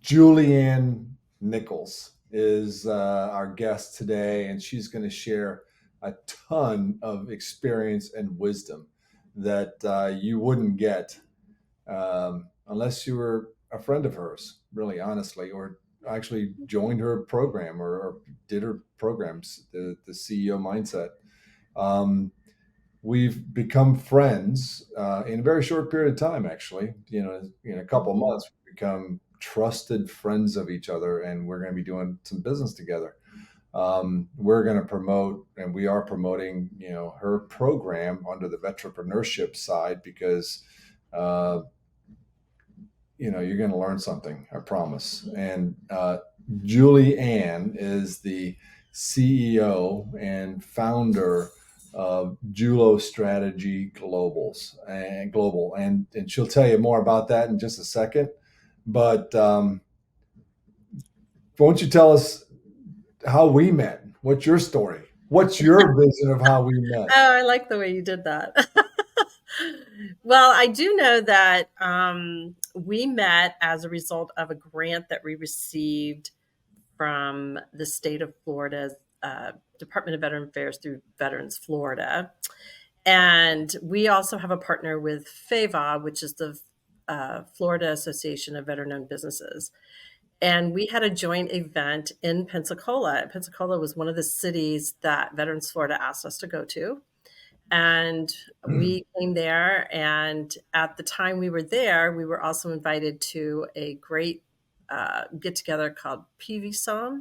Julianne Nichols is our guest today, and she's going to share a ton of experience and wisdom that you wouldn't get unless you were a friend of hers, really honestly, or actually joined her program or did her programs, the CEO mindset. Um, we've become friends in a very short period of time. Actually, in a couple of Mhm. months, we've become trusted friends of each other, and we're going to be doing some business together. We're going to promote, and we are promoting, her program under the entrepreneurship side because, uh, you're going to learn something, I promise. And Julie Ann is the CEO and founder of JULO Strategy Global, and she'll tell you more about that in just a second. But won't you tell us how we met? What's your story? What's your vision of how we met? Oh, I like the way you did that. Well, I do know that we met as a result of a grant that we received from the state of Florida's Department of Veteran Affairs through Veterans Florida. And we also have a partner with FAVA, which is the Florida Association of Veteran Owned Businesses. And we had a joint event in Pensacola. Pensacola was one of the cities that Veterans Florida asked us to go to. And we came there. And at the time we were there, we were also invited to a great get together called PVSON,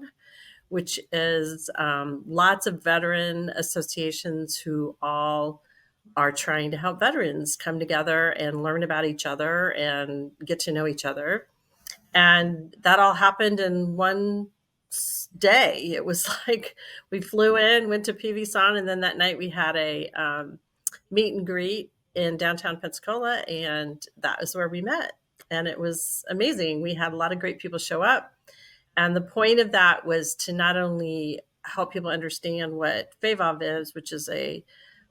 which is lots of veteran associations who all are trying to help veterans come together and learn about each other and get to know each other. And that all happened in one day. It was like we flew in, went to PVSON, and then that night we had a meet and greet in downtown Pensacola, and that is where we met. And it was amazing. We had a lot of great people show up. And the point of that was to not only help people understand what FAVOV is, which is a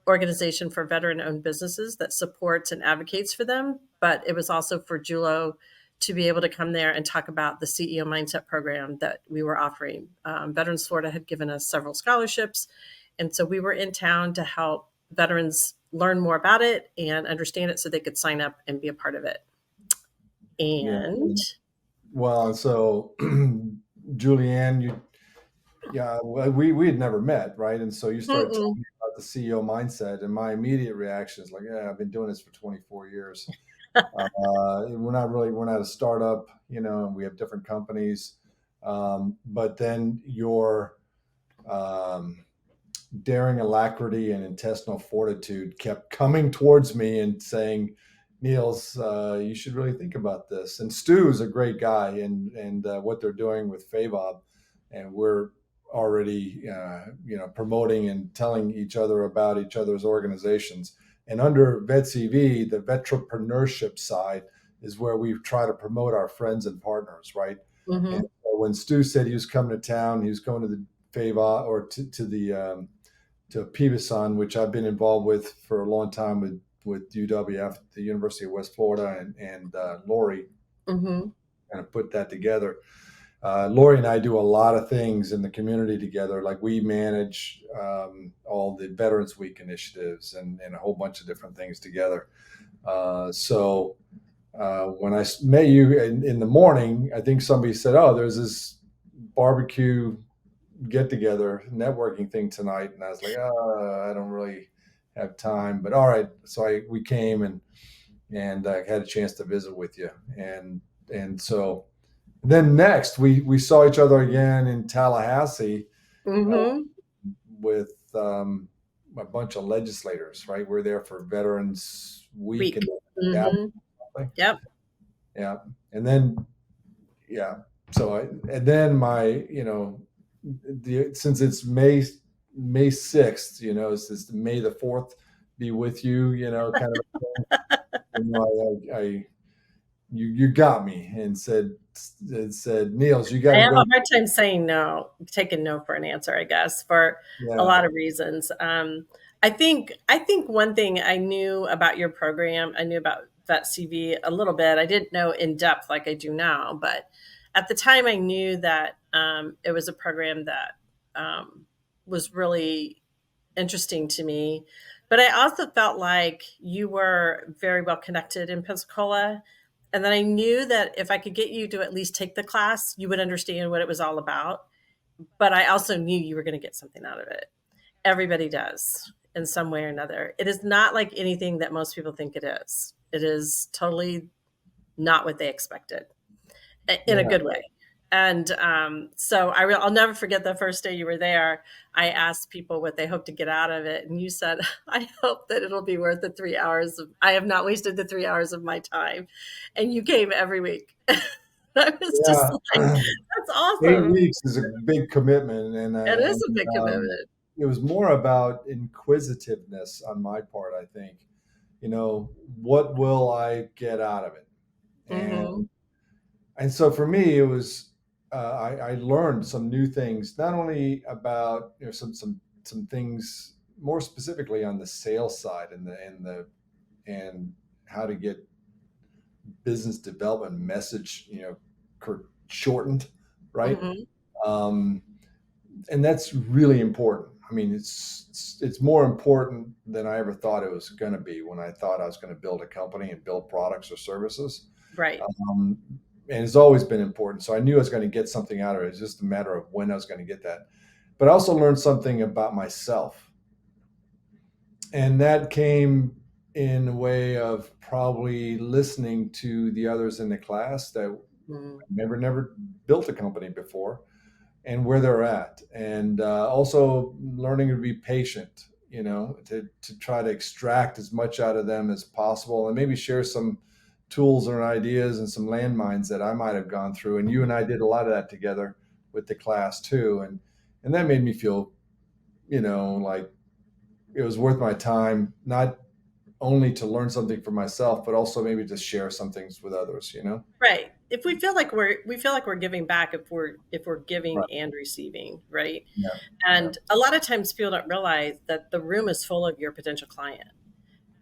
organization for veteran-owned businesses that supports and advocates for them, but it was also for JULO to be able to come there and talk about the CEO Mindset program that we were offering. Veterans Florida had given us several scholarships, and so we were in town to help veterans learn more about it and understand it so they could sign up and be a part of it. Yeah. And Well, so Julianne, yeah, well, we had never met, right? And so you started telling mm-mm. me about the CEO mindset, and my immediate reaction is like, yeah, I've been doing this for 24 years. We're not a startup, and we have different companies. But then your um, daring alacrity and intestinal fortitude kept coming towards me and saying, Niels, you should really think about this. And Stu's a great guy, and what they're doing with FAVOB, and we're already promoting and telling each other about each other's organizations. And under VetCV, the veteranpreneurship side is where we try to promote our friends and partners, right? And Mm-hmm. so when Stu said he was coming to town, he was going to the FAVOB or to the to PVSON, which I've been involved with for a long time with UWF, the University of West Florida, and Lori Mm-hmm. kind of put that together. Lori and I do a lot of things in the community together. Like we manage all the Veterans Week initiatives and a whole bunch of different things together. So when I met you in the morning, I think somebody said, "Oh, there's this barbecue get together networking thing tonight," and I was like, I don't really have time, but all right. So we came and had a chance to visit with you, and so then next we saw each other again in Tallahassee uh, Mm-hmm. with a bunch of legislators. Right, we're there for Veterans Week Week. and Mm-hmm. something. Yep. Yeah, and then yeah. So and then my since it's May 6th, it's this May the 4th be with you, kind of thing. I you got me and said, Niels, you got I to have go. a hard time saying no, taking no for an answer, I guess, for a Yeah. lot of reasons. I think one thing I knew about your program, I knew about VetCV a little bit. I didn't know in depth like I do now, but at the time I knew that it was a program that was really interesting to me. But I also felt like you were very well connected in Pensacola. And then I knew that if I could get you to at least take the class, you would understand what it was all about. But I also knew you were going to get something out of it. Everybody does in some way or another. It is not like anything that most people think it is. It is totally not what they expected in a Yeah. good way. And so I'll never forget the first day you were there. I asked people what they hope to get out of it, and you said, "I hope that it'll be worth the 3 hours. I have not wasted the 3 hours of my time." And you came every week. I was just like, Yeah. "That's 8 awesome." weeks is a big commitment, It is and a big commitment. it was more about inquisitiveness on my part, I think. You know, what will I get out of it? Hmm. And so for me, it was I learned some new things, not only about some things more specifically on the sales side and how to get business development message, shortened, right? Hmm. Um, and that's really important. I mean, it's more important than I ever thought it was going to be when I thought I was going to build a company and build products or services. Right. Um, and it's always been important. So I knew I was going to get something out of it. It's just a matter of when I was going to get that. But I also learned something about myself, and that came in a way of probably listening to the others in the class that Mm. never built a company before and where they're at, and also learning to be patient, to try to extract as much out of them as possible, and maybe share some tools or ideas and some landmines that I might have gone through. And you and I did a lot of that together with the class too, and that made me feel, like it was worth my time, not only to learn something for myself, but also maybe to share some things with others. Right. If we feel like we're giving back, if we're giving Right. and receiving, right? Yeah. Yeah. And a lot of times people don't realize that the room is full of your potential client,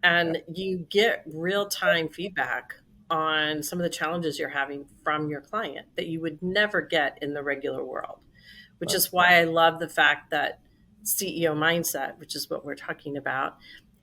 Yeah. and you get real time feedback on some of the challenges you're having from your client that you would never get in the regular world, which Right. is why I love the fact that CEO mindset, which is what we're talking about,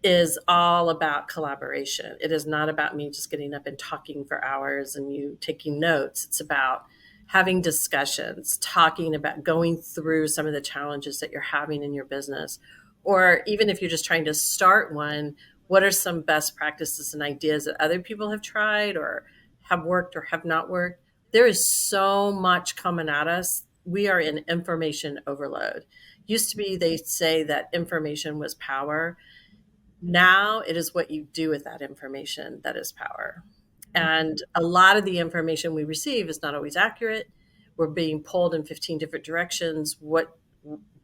is all about collaboration. It is not about me just getting up and talking for hours and you taking notes. It's about having discussions, talking about going through some of the challenges that you're having in your business. Or even if you're just trying to start one, what are some best practices and ideas that other people have tried or have worked or have not worked? There is so much coming at us. We are in information overload. Used to be they say that information was power. Now it is what you do with that information that is power. Mhm. And a lot of the information we receive is not always accurate. We're being pulled in 15 different directions. What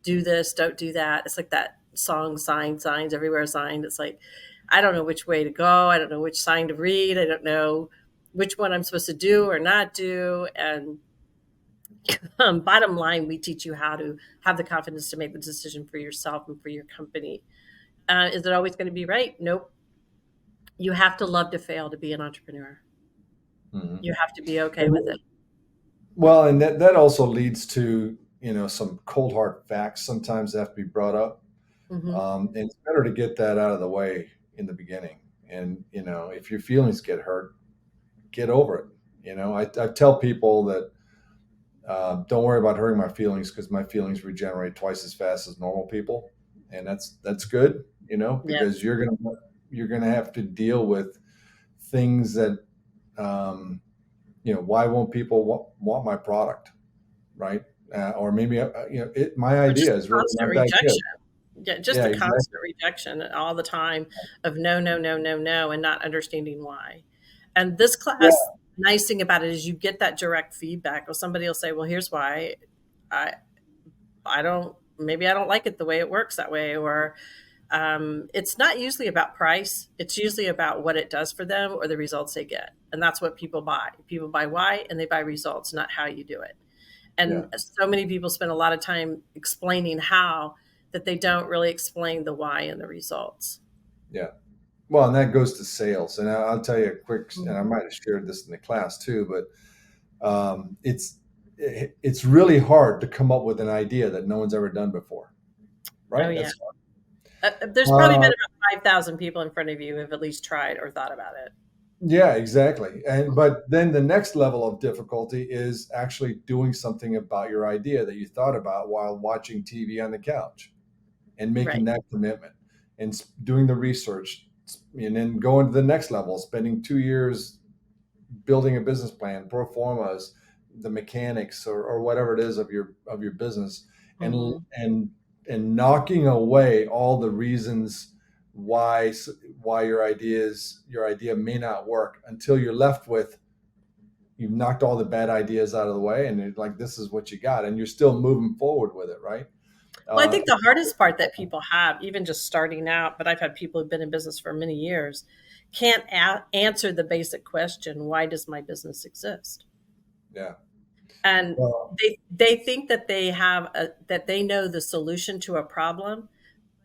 do this, don't do that. It's like that song, signs everywhere, signed. It's like, I don't know which way to go. I don't know which sign to read. I don't know which one I'm supposed to do or not do. And bottom line, we teach you how to have the confidence to make the decision for yourself and for your company. Is it always going to be right? Nope. You have to love to fail to be an entrepreneur. Mhm. You have to be okay with it. And well, and that also leads to, some cold hard facts sometimes that have to be brought up. Hmm. And it's better to get that out of the way in the beginning. And, if your feelings get hurt, get over it. I tell people that don't worry about hurting my feelings because my feelings regenerate twice as fast as normal people. And that's good, Yeah. because you're gonna have to deal with things that, um, why won't people want my product, right? Or maybe my Or just idea the is really constant not that good. rejection. Yeah, just Yeah, the exactly. constant rejection all the time of no, no, no, no, no, and not understanding why. And this class, Yeah, nice thing about it is you get that direct feedback. Or somebody will say, "Well, here's why. I I don't. Maybe I don't like it the way it works that way." Or it's not usually about price. It's usually about what it does for them or the results they get, and that's what people buy. People buy why, and they buy results, not how you do it. yeah, And so many people spend a lot of time explaining how that they don't really explain the why and the results. yeah. Well, and that goes to sales. And I'll tell you a quick, and I Mhm. might have shared this in the class too, but It's really hard to come up with an idea that no one's ever done before, Oh, right? yeah. That's There's probably been uh, about 5,000 people in front of you who have at least tried or thought about it. yeah, exactly. And but then the next level of difficulty is actually doing something about your idea that you thought about while watching TV on the couch, and making Right. that commitment, and doing the research, and then going to the next level, spending 2 years building a business plan, pro formas, the mechanics, or whatever it is of your business, and Mhm. and and knocking away all the reasons why your idea may not work, until you're left with, you've knocked all the bad ideas out of the way, and it's like, this is what you got, and you're still moving forward with it, right? Well, I uh, think the hardest part that people have, even just starting out, but I've had people who've been in business for many years, can't answer the basic question, why does my business exist? yeah. And Well, they think that that they know the solution to a problem,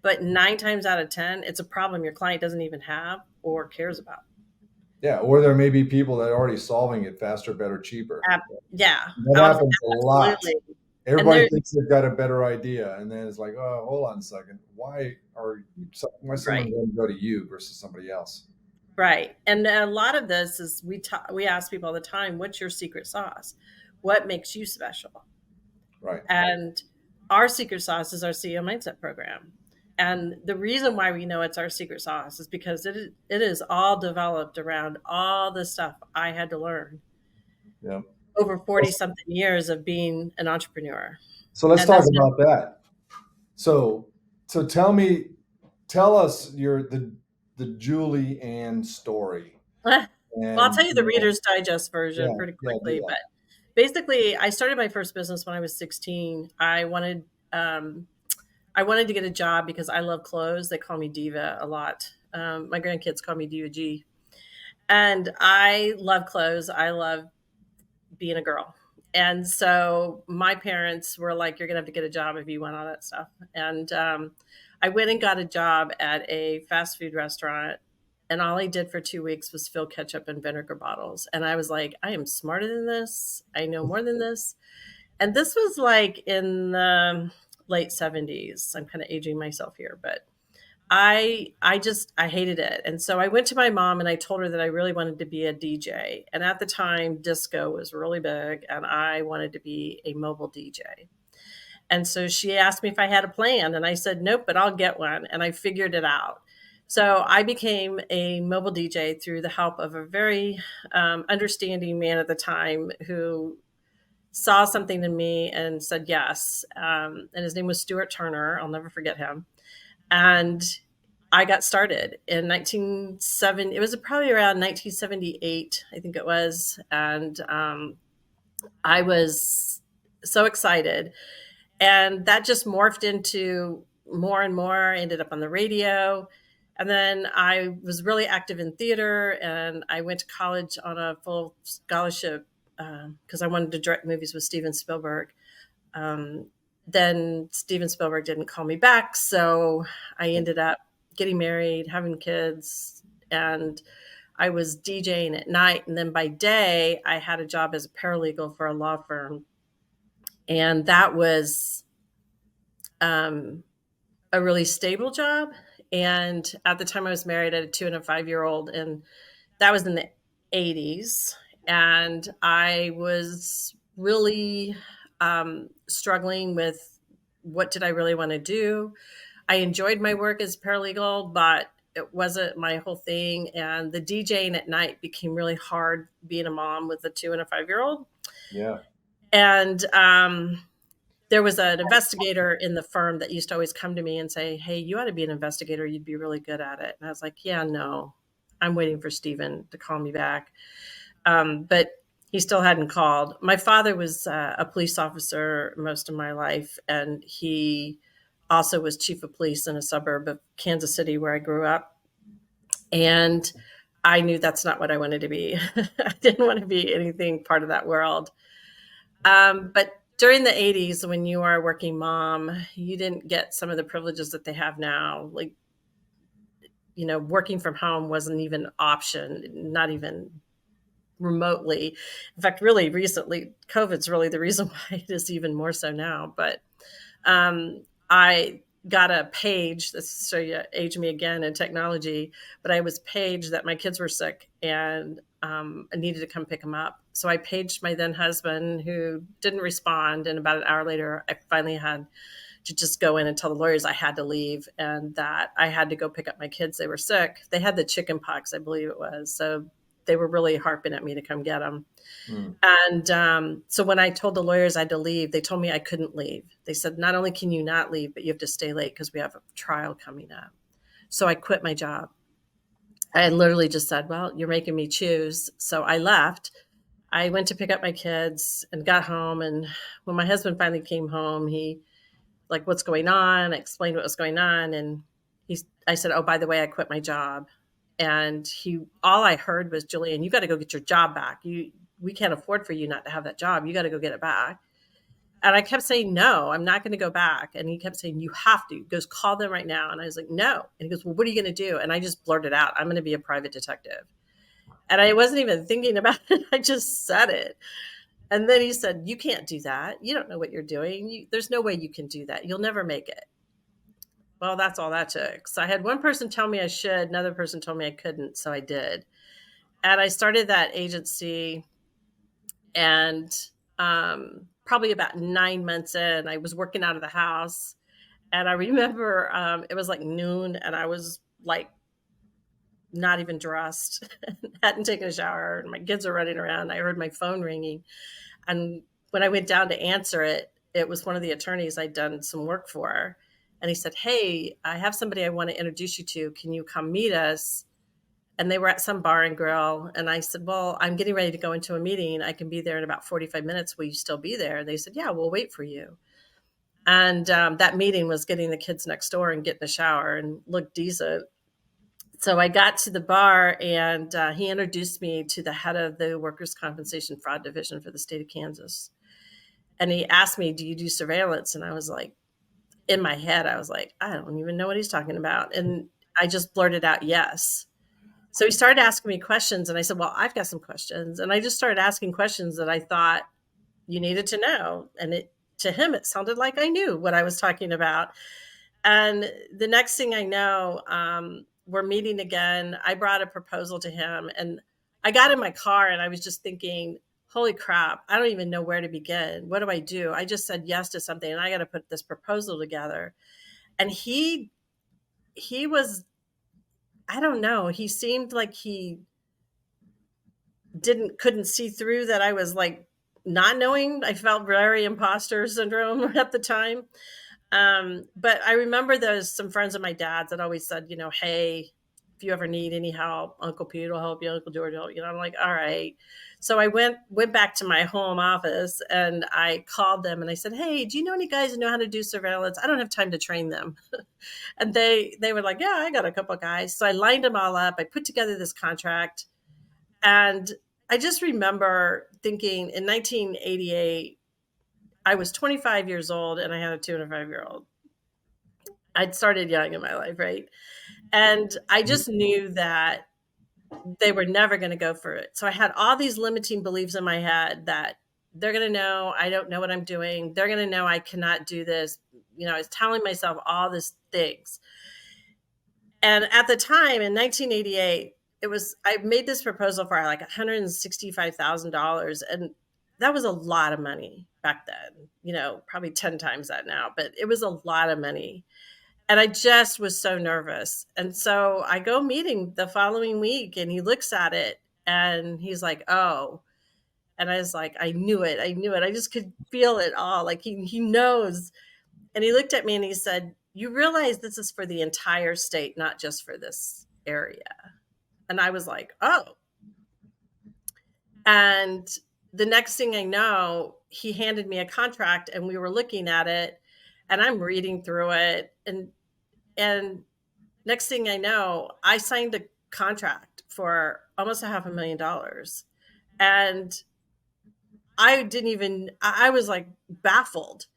but 9 times out of 10, it's a problem your client doesn't even have or cares about. yeah, or there may be people that are already solving it faster, better, cheaper. Ab- yeah, That happens a lot. absolutely. And Everybody they're thinks they've got a better idea, and then it's like, oh, hold on a second. Why is someone right. going to go to you versus somebody else? Right. And a lot of this is we ask people all the time, what's your secret sauce? What makes you special? Right. And our secret sauce is our CEO mindset program. And the reason why we know it's our secret sauce is because it is all developed around all the stuff I had to learn Yeah. over Well, 40 something years of being an entrepreneur. so let's And talk that's about that. So so tell us the Julie Ann story. well, I'll And tell you the Reader's Digest version yeah, pretty yeah, do quickly. that. But basically, I started my first business when I was 16. Um, I wanted to get a job because I love clothes. They call me Diva a lot. My grandkids call me Diva G. And I love clothes. I love being a girl. And so my parents were like, you're going to have to get a job if you want all that stuff. And I went and got a job at a fast food restaurant. And all I did for 2 weeks was fill ketchup and vinegar bottles. And I was like, I am smarter than this. I know more than this. And this was like in the late 70s. I'm kind of aging myself here, but I hated it. And so I went to my mom and I told her that I really wanted to be a DJ. And at the time disco was really big and I wanted to be a mobile DJ. And so she asked me if I had a plan and I said nope, but I'll get one and I figured it out. So I became a mobile DJ through the help of a very understanding man at the time who saw something in me and said yes. And his name was Stuart Turner. I'll never forget him. And I got started in 1970. It was probably around 1978, I think it was. And I was so excited. And that just morphed into more and more. I ended up on the radio. And then I was really active in theater and I went to college on a full scholarship because I wanted to direct movies with Steven Spielberg. Um, then Steven Spielberg didn't call me back, so I ended up getting married, having kids, and I was DJing at night. And then by day, I had a job as a paralegal for a law firm, and that was um, a really stable job. And at the time, I was married. I had a 2 and a 5-year-old, and that was in the 80s. And I was really struggling with what did I really want to do. I enjoyed my work as paralegal, but it wasn't my whole thing. And the DJing at night became really hard being a mom with a 2 and a 5-year-old. Yeah. And there was an investigator in the firm that used to always come to me and say, hey, you ought to be an investigator. You'd be really good at it. And I was like, yeah, no, I'm waiting for Steven to call me back. But he still hadn't called. My father was a police officer most of my life, and he also was chief of police in a suburb of Kansas City where I grew up. And I knew that's not what I wanted to be. I didn't want to be anything part of that world. But during the 80s, when you are a working mom, you didn't get some of the privileges that they have now. Like, working from home wasn't even an option, not even remotely. In fact, really recently, COVID's really the reason why it is even more so now. But I got a page. So you age me again in technology, but I was paged that my kids were sick and I needed to come pick them up. So I paged my then husband, who didn't respond. And about an hour later, I finally had to just go in and tell the lawyers I had to leave and that I had to go pick up my kids. They were sick. They had the chicken pox, I believe it was. So they were really harping at me to come get them. Mm. And so when I told the lawyers I had to leave, they told me I couldn't leave. They said, not only can you not leave, but you have to stay late because we have a trial coming up. So I quit my job. I literally just said, well, you're making me choose. So I left. I went to pick up my kids and got home. And when my husband finally came home, he like, what's going on? I explained what was going on. And I said, oh, by the way, I quit my job. And all I heard was, Julian, you got to go get your job back. We can't afford for you not to have that job. You got to go get it back. And I kept saying, no, I'm not going to go back. And he kept saying, you have to. He goes, call them right now. And I was like, no. And he goes, well, what are you going to do? And I just blurted out, I'm going to be a private detective. And I wasn't even thinking about it. I just said it. And then he said, you can't do that. You don't know what you're doing. There's no way you can do that. You'll never make it. Well, that's all that took. So I had one person tell me I should, another person told me I couldn't. So I did. And I started that agency. And probably about 9 months in, I was working out of the house. And I remember it was like noon and I was like not even dressed, hadn't taken a shower, and my kids are running around. I heard my phone ringing. And when I went down to answer it, it was one of the attorneys I'd done some work for. And he said, hey, I have somebody I want to introduce you to. Can you come meet us? And they were at some bar and grill. And I said, well, I'm getting ready to go into a meeting. I can be there in about 45 minutes. Will you still be there? And they said, yeah, we'll wait for you. And that meeting was getting the kids next door and getting a shower and look decent. So I got to the bar and he introduced me to the head of the Workers' Compensation Fraud Division for the state of Kansas. And he asked me, do you do surveillance? And I was like, in my head, I was like, I don't even know what he's talking about. And I just blurted out, yes. So he started asking me questions. And I said, well, I've got some questions. And I just started asking questions that I thought you needed to know. And to him, it sounded like I knew what I was talking about. And the next thing I know, we're meeting again. I brought a proposal to him and I got in my car and I was just thinking, holy crap, I don't even know where to begin. What do I do? I just said yes to something and I got to put this proposal together. And he was, I don't know, he seemed like he couldn't see through that I was like not knowing. I felt very imposter syndrome at the time. But I remember there's some friends of my dad's that always said, hey, if you ever need any help, Uncle Pete will help you, Uncle George will help you. I'm like, all right. So I went back to my home office and I called them and I said, hey, do you know any guys who know how to do surveillance? I don't have time to train them. And they were like, yeah, I got a couple of guys. So I lined them all up. I put together this contract. And I just remember thinking in 1988, I was 25 years old and I had a 205-year-old. I'd started young in my life, right? And I just knew that they were never going to go for it. So I had all these limiting beliefs in my head that they're going to know I don't know what I'm doing. They're going to know I cannot do this. I was telling myself all these things. And at the time in 1988, I made this proposal for like $165,000. And that was a lot of money back then, probably 10 times that now, but it was a lot of money. And I just was so nervous. And so I go meeting the following week and he looks at it and he's like, oh, and I was like, I knew it. I just could feel it all. Like he knows. And he looked at me and he said, you realize this is for the entire state, not just for this area. And I was like, oh. And the next thing I know, he handed me a contract and we were looking at it and I'm reading through it. And next thing I know, I signed a contract for almost $500,000. And I was like baffled.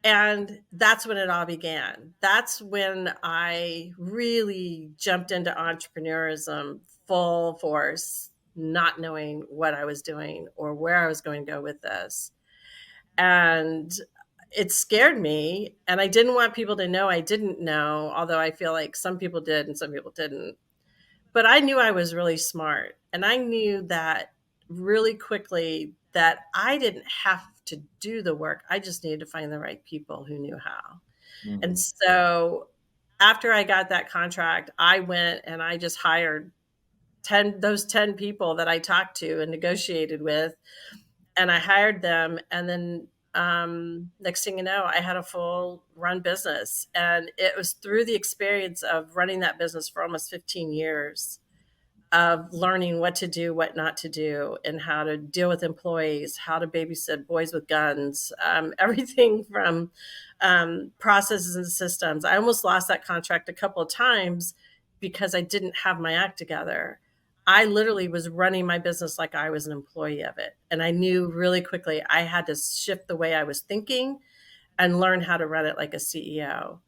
And that's when it all began. That's when I really jumped into entrepreneurism full force. not knowing what I was doing or where I was going to go with this. And it scared me. And I didn't want people to know I didn't know, although I feel like some people did and some people didn't. But I knew I was really smart. And I knew that really quickly that I didn't have to do the work. I just needed to find the right people who knew how. And Mhm. so after I got that contract, I went and I just hired 10 those 10 people that I talked to and negotiated with, and I hired them. And then next thing you know, I had a full run business. And it was through the experience of running that business for almost 15 years of learning what to do, what not to do, and how to deal with employees, how to babysit boys with guns, everything from processes and systems. I almost lost that contract a couple of times because I didn't have my act together. I literally was running my business like I was an employee of it. And I knew really quickly I had to shift the way I was thinking and learn how to run it like a CEO.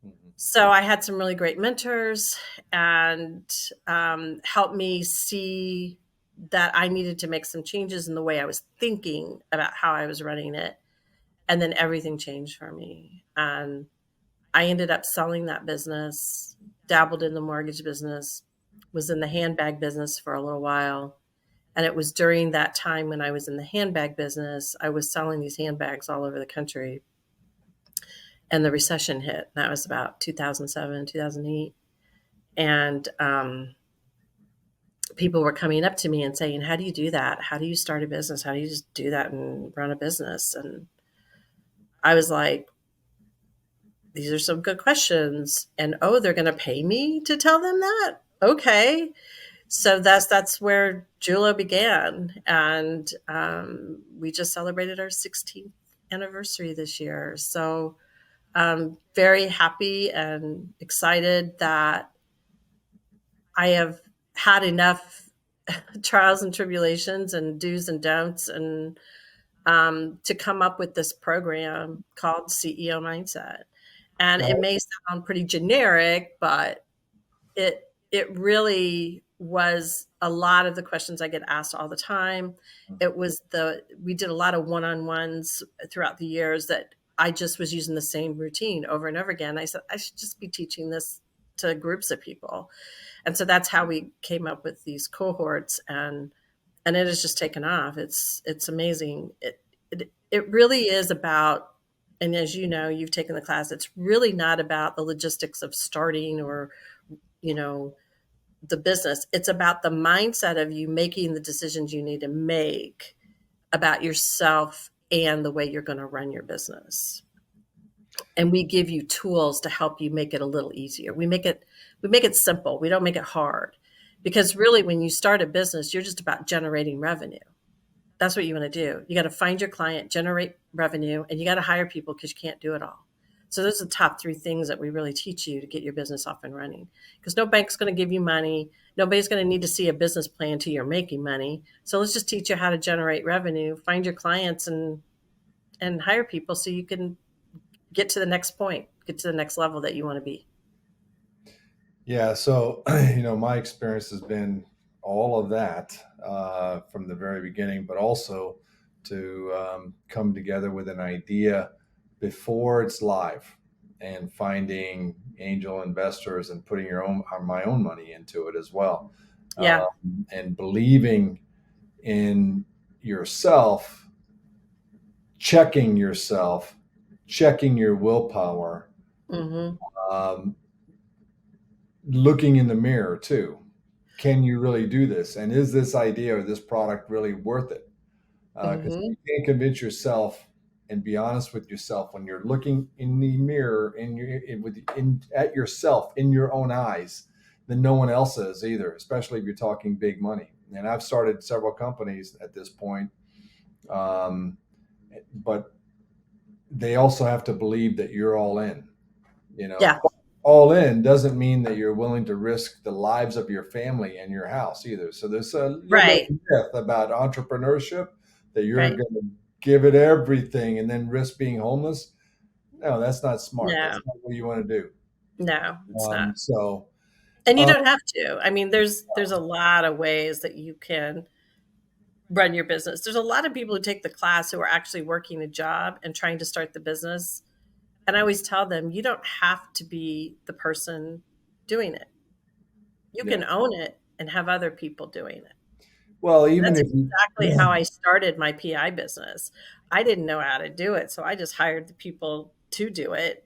Mhm. So I had some really great mentors and helped me see that I needed to make some changes in the way I was thinking about how I was running it. And then everything changed for me. And I ended up selling that business, dabbled in the mortgage business, was in the handbag business for a little while. And it was during that time when I was in the handbag business, I was selling these handbags all over the country. And the recession hit. That was about 2007, 2008. And people were coming up to me and saying, "How do you do that? How do you start a business? How do you just do that and run a business?" And I was like, "These are some good questions." And oh, they're going to pay me to tell them that? Okay. So that's where JULO began, and we just celebrated our 16th anniversary this year. So I'm very happy and excited that I have had enough trials and tribulations and do's and don'ts and to come up with this program called CEO Mindset. And it Now, may sound pretty generic, but it really was a lot of the questions I get asked all the time. It was we did a lot of one-on-ones throughout the years that I just was using the same routine over and over again. I said I should just be teaching this to groups of people. And so that's how we came up with these cohorts, and it has just taken off. It's amazing. It really is about, and as you know, you've taken the class, it's really not about the logistics of starting or, you know, the business. It's about the mindset of you making the decisions you need to make about yourself and the way you're going to run your business. And we give you tools to help you make it a little easier. We make it simple. We don't make it hard. Because really when you start a business, you're just about generating revenue. That's what you want to do. You got to find your client, generate revenue, and you got to hire people because you can't do it all. So those are the top three things that we really teach you to get your business off and running. Because no bank's going to give you money. Nobody's going to need to see a business plan till you're making money. So let's just teach you how to generate revenue, find your clients, and hire people so you can get to the next point, get to the next level that you want to be. yeah, so my experience has been all of that from the very beginning, but also to come together with an idea before it's live and finding angel investors and putting my own money into it as well, Yeah. and believing in yourself, checking yourself, checking your willpower, Mm-hmm. um, looking in the mirror too. Can you really do this? And is this idea or this product really worth it? Because Mm-hmm. you can't convince yourself and be honest with yourself when you're looking in the mirror at yourself in your own eyes, then no one else is either. Especially if you're talking big money. And I've started several companies at this point, um, but they also have to believe that you're all in. You know, Yeah. all in doesn't mean that you're willing to risk the lives of your family and your house either. So there's a little bit of Right. myth about entrepreneurship that you're Right. going to give it everything and then risk being homeless. No, that's not smart. No, That's not what you want to do. no, it's not. So, And you Uh, don't have to. I mean, there's a lot of ways that you can run your business. There's a lot of people who take the class who are actually working a job and trying to start the business. And I always tell them, you don't have to be the person doing it. You yeah. can own it and have other people doing it. Well, even That's if you, exactly how I started my PI business. I didn't know how to do it, so I just hired the people to do it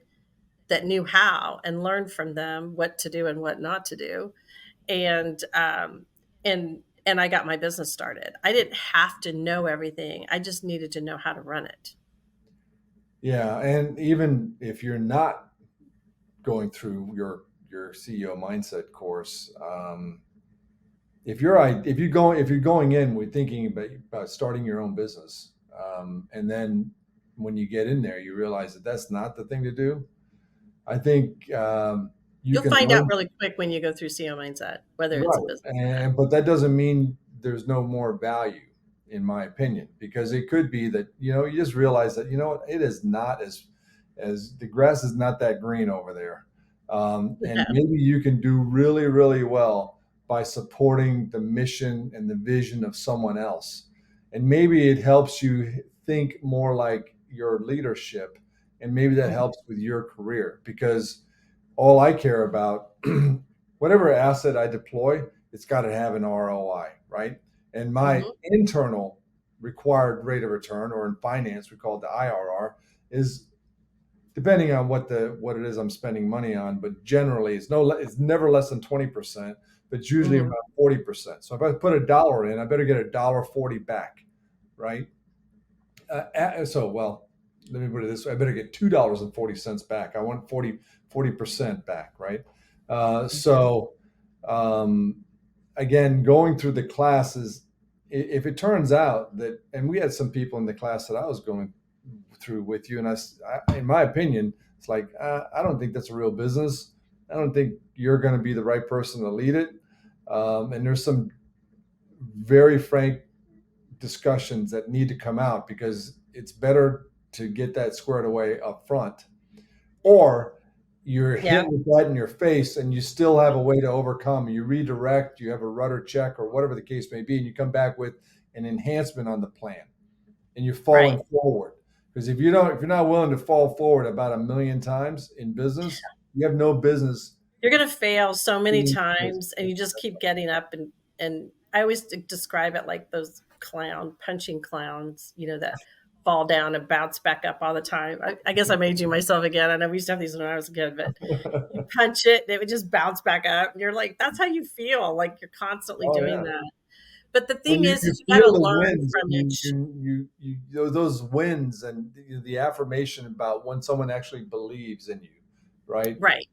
that knew how and learned from them what to do and what not to do. And and I got my business started. I didn't have to know everything. I just needed to know how to run it. yeah, and even if you're not going through your CEO mindset course, if you're going in with thinking about starting your own business, and then when you get in there, you realize that that's not the thing to do. I think you You'll can find out learn. really quick when you go through CO mindset whether it's a Right. business or not. And but that doesn't mean there's no more value, in my opinion, because it could be that, you just realize that, it is not as the grass is not that green over there. And Yeah, maybe you can do really, really well by supporting the mission and the vision of someone else. And maybe it helps you think more like your leadership, and maybe that mhm, helps with your career, because all I care about, whatever asset I deploy, it's got to have an ROI, right? And my mhm, internal required rate of return, or in finance we call it the IRR, is depending on what it is I'm spending money on, but generally it's never less than 20%, but it's usually around mhm, 40%. So if I put $1 in, I better get $1.40 back, right? Well, let me put it this way: I better get $2.40 back. I want 40% back, right? mhm, So um, again, going through the classes, if it turns out that, and we had some people in the class that I was going through with you, and in my opinion, it's like, I don't think that's a real business. I don't think you're going to be the right person to lead it. And there's some very frank discussions that need to come out, because it's better to get that squared away up front, or you're yeah, hit with that in your face and you still have a way to overcome. You redirect, you have a rudder check or whatever the case may be, and you come back with an enhancement on the plan, and you're falling right. forward. Because if you're not willing to fall forward about a million times in business, you have no business You're gonna fail so many being in business. times, and you just keep getting up and I always describe it like those punching clowns, that fall down and bounce back up all the time. I guess I'm aging myself again. I know we used to have these when I was a kid, but you punch it and it would just bounce back up. And you're like, that's how you feel. Like you're constantly Oh doing yeah. that. But the But thing you is you got feel to the learn wins, from each. those wins, and the affirmation about when someone actually believes in you, right? Right.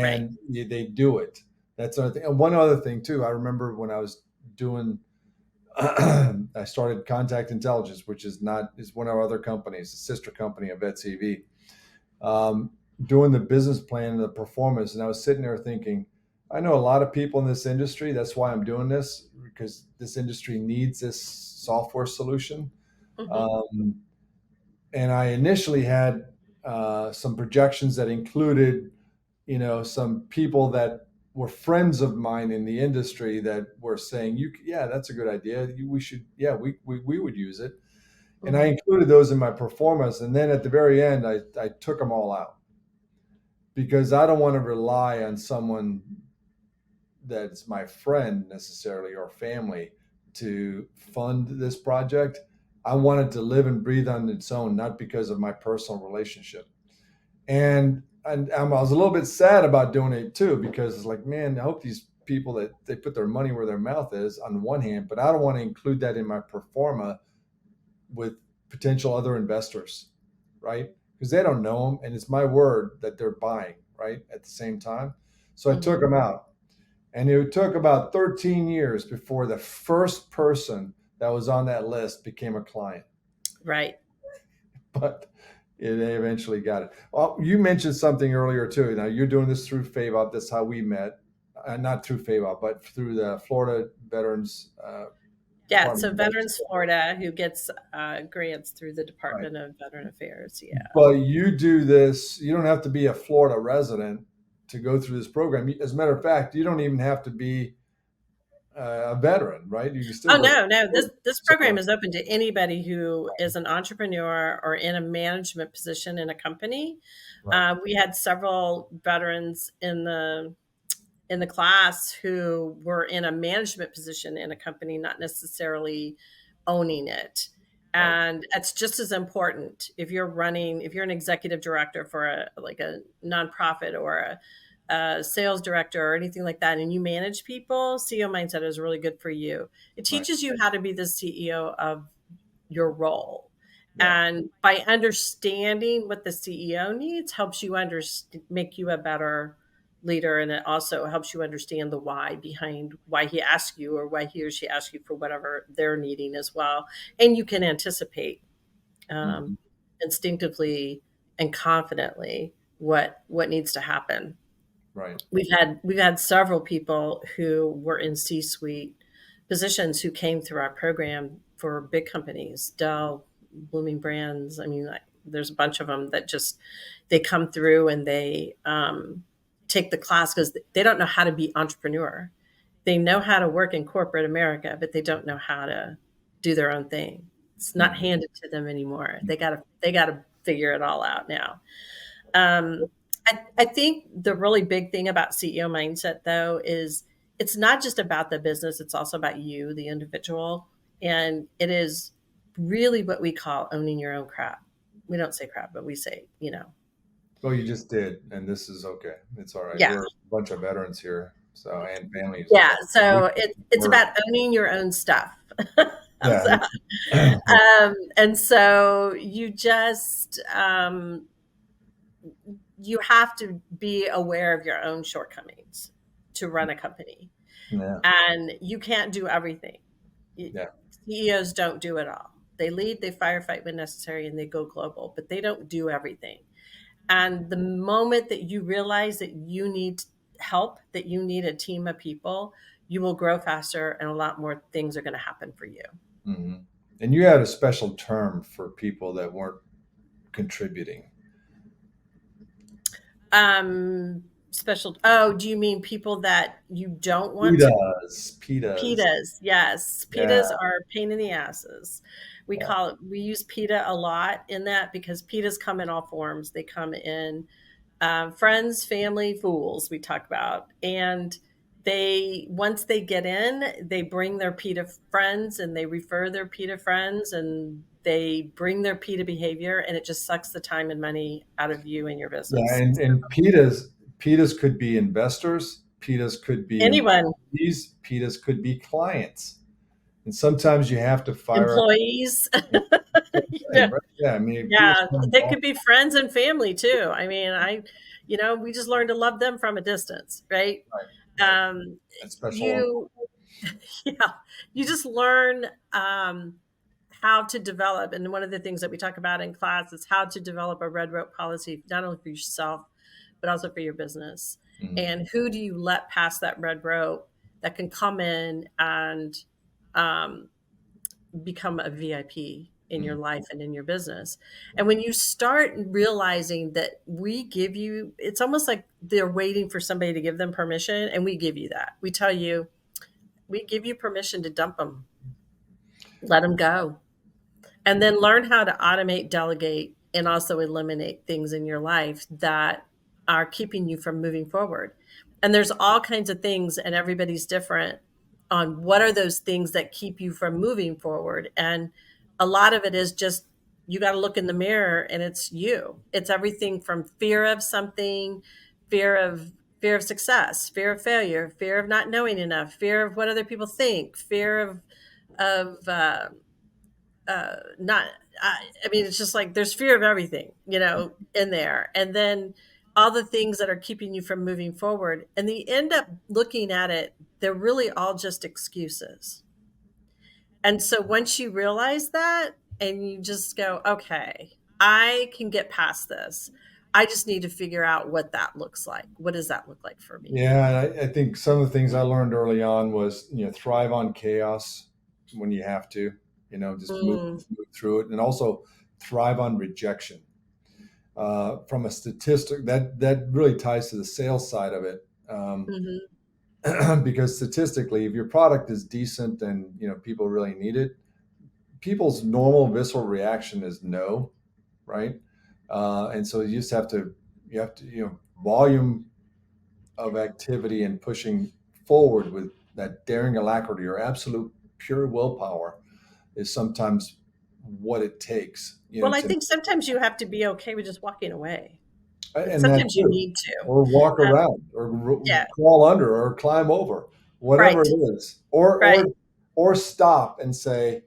Right. And they do it. That's another thing. And one other thing too, I remember when I was doing, I started Contact Intelligence, which is one of our other companies, a sister company of VetCV, um, doing the business plan and the performance. And I was sitting there thinking, I know a lot of people in this industry. That's why I'm doing this, because this industry needs this software solution. Hmm. Um, and I initially had some projections that included, some people that were friends of mine in the industry that were saying, yeah, that's a good idea. We should, yeah, we would use it. And I Hmm. included those in my performance. And then at the very end, I took them all out, because I don't want to rely on someone that's my friend necessarily, or family, to fund this project. I want it to live and breathe on its own, not because of my personal relationship. And I was a little bit sad about doing it too, because it's like, man, I hope these people that they put their money where their mouth is on one hand, but I don't want to include that in my performa with potential other investors, right? Because they don't know them, and it's my word that they're buying, right? At the same time, so I took Hmm. them out, and it took about 13 years before the first person that was on that list became a client. Right. But they eventually got it. Well, you mentioned something earlier too. Now you're doing this through FAVOP. That's how we met. Not through FAVOP, but through the Florida Veterans Yeah, Department so of Veterans Veterans Affairs. Florida, who gets grants through the Right. Department of Veteran Affairs. Yeah. But you do this. You don't have to be a Florida resident to go through this program. As a matter of fact, you don't even have to be a veteran, right? You can still Oh, go no, no. through. This program So is open to anybody who is an entrepreneur or in a management position in a company. right, We had several veterans in the class who were in a management position in a company, not necessarily owning it. right, And it's just as important if you're running, if you're an executive director for a nonprofit or a sales director or anything like that, and you manage people, CEO mindset is really good for you. It right. teaches you how to be the CEO of your role. Yeah. And by understanding what the CEO needs, helps you make you a better leader. And it also helps you understand the why behind why he asks you or why he or she asks you for whatever they're needing as well. And you can anticipate um, Mhm. instinctively and confidently what needs to happen. Right. We've had several people who were in C-suite positions who came through our program for big companies, Dell, Blooming Brands. I mean, there's a bunch of them that just they come through and they take the class because they don't know how to be entrepreneur. They know how to work in corporate America, but they don't know how to do their own thing. It's not Mhm. handed to them anymore. They gotta figure it all out now. Um, I think the really big thing about CEO mindset, though, is it's not just about the business, it's also about you, the individual. And it is really what we call owning your own crap. We don't say crap, but we say, Well, you just did, and this is okay. It's all right. yeah. We're a bunch of veterans here, so and families as Yeah. well. We So it's were, about owning your own stuff. How's yeah, that? And so you have to be aware of your own shortcomings to run a company. yeah, And you can't do everything. yeah. CEOs don't do it all. They lead, they firefight when necessary, and they go global, but they don't do everything. And the moment that you realize that you need help, that you need a team of people, you will grow faster and a lot more things are going to happen for you. Hmm. And you had a special term for people that weren't contributing. Oh, do you mean people that you don't want to? PETAs, PETAs. PETAs, yes. Yeah, PETAs are pain in the asses. yeah, We use PETA a lot in that because PETAs come in all forms. They come in friends, family, fools, we talk about. And once they get in, they bring their PETA friends and they refer their PETA friends and they bring their PETA behavior and it just sucks the time and money out of you and your yeah. business. And PETAs could be investors. PETAs could be Anyone, employees. PETAs could be clients. And sometimes you have to fire up employees, the same you thing, know, right? Yeah, I mean, PETAs yeah, come they all could be friends and family too. I mean, we just learn to love them from a distance, right? right, right. Um, That special. you, yeah, you just learn how to develop. And one of the things that we talk about in class is how to develop a red rope policy, not only for yourself, but also for your business. Mhm. And who do you let pass that red rope that can come in and um, become a VIP in your Mhm. life and in your business. And when you start realizing that it's almost like they're waiting for somebody to give them permission, and we give you that. We give you permission to dump them, let them go, and then learn how to automate, delegate, and also eliminate things in your life that are keeping you from moving forward. And there's all kinds of things, and everybody's different on what are those things that keep you from moving forward. And a lot of it is just you got to look in the mirror and it's you. It's everything from fear of something, fear of fear of success, fear of failure, fear of not knowing enough, fear of what other people think, fear of not I mean it's just like there's fear of everything in there, and then all the things that are keeping you from moving forward, and you end up looking at it, they're really all just excuses. And so once you realize that and you just go, okay, I can get past this, I just need to figure out what that looks like. What does that look like for me? Yeah, and I think some of the things I learned early on was, thrive on chaos when you have to, just move, Mm, move through it, and also thrive on rejection. from a statistic that really ties to the sales side of it. Hmm. Because statistically, if your product is decent and people really need it, people's normal visceral reaction is no, right? And so you have to volume of activity and pushing forward with that daring alacrity or absolute pure willpower is sometimes what it takes, Well, I to, think sometimes you have to be okay with just walking away. Like and that sometimes you too, need to. or walk Uh, around, or yeah. crawl under, or climb over, whatever Right. it is, or Right. stop and say,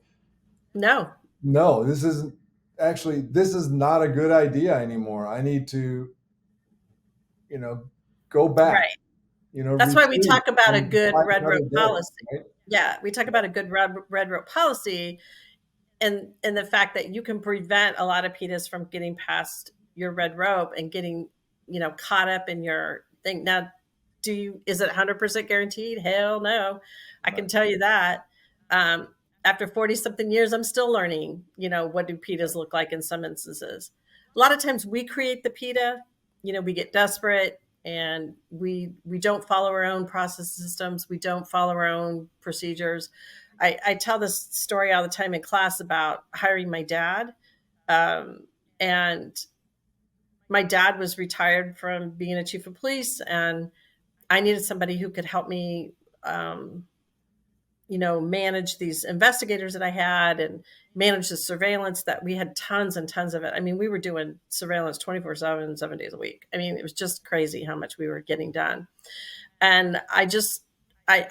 No. no, this is not a good idea anymore. I need to, go back, Right. That's why we retreat talk about a and good find red another rope day, policy. right? Yeah, we talk about a good red rope policy, and the fact that you can prevent a lot of PETAs from getting past your red rope and getting, caught up in your thing. Now, is it 100% guaranteed? Hell no. I can Right. tell you that. Um, After 40 something years, I'm still learning, what do PETAs look like in some instances. A lot of times we create the PETA, we get desperate and we don't follow our own process systems. We don't follow our own procedures. I tell this story all the time in class about hiring my dad. Um, and my dad was retired from being a chief of police, and I needed somebody who could help me, um, manage these investigators that I had and manage the surveillance that we had tons and tons of it. I mean, we were doing surveillance 24/7, 7 days a week. I mean, it was just crazy how much we were getting done. And I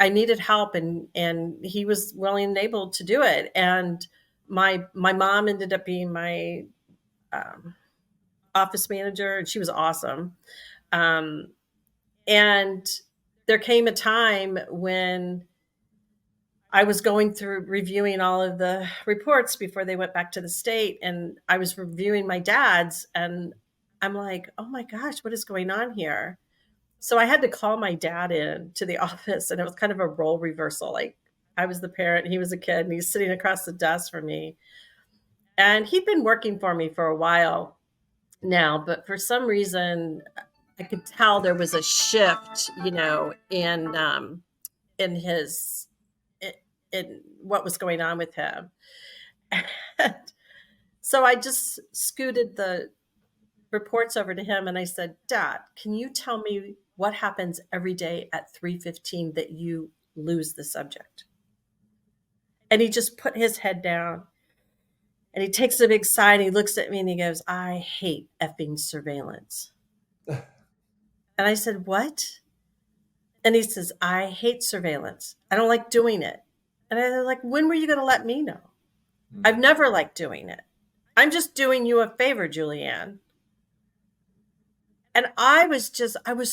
needed help, and he was willing and able to do it. And my mom ended up being my um, office manager, and she was awesome. Um, and there came a time when I was going through reviewing all of the reports before they went back to the state, and I was reviewing my dad's, and I'm like, oh my gosh, what is going on here? So I had to call my dad in to the office, and it was kind of a role reversal. Like I was the parent, he was a kid, and he's sitting across the desk from me. And he'd been working for me for a while now, but for some reason, I could tell there was a shift, in his in what was going on with him. And so I just scooted the reports over to him and I said, "Dad, can you tell me what happens every day at 3:15 that you lose the subject?" And he just put his head down and he takes a big sigh and he looks at me and he goes, "I hate effing surveillance." And I said, "What?" And he says, "I hate surveillance. I don't like doing it." And I was like, "When were you going to let me know? I've Mm. never liked doing it. I'm just doing you a favor, Julianne." And I was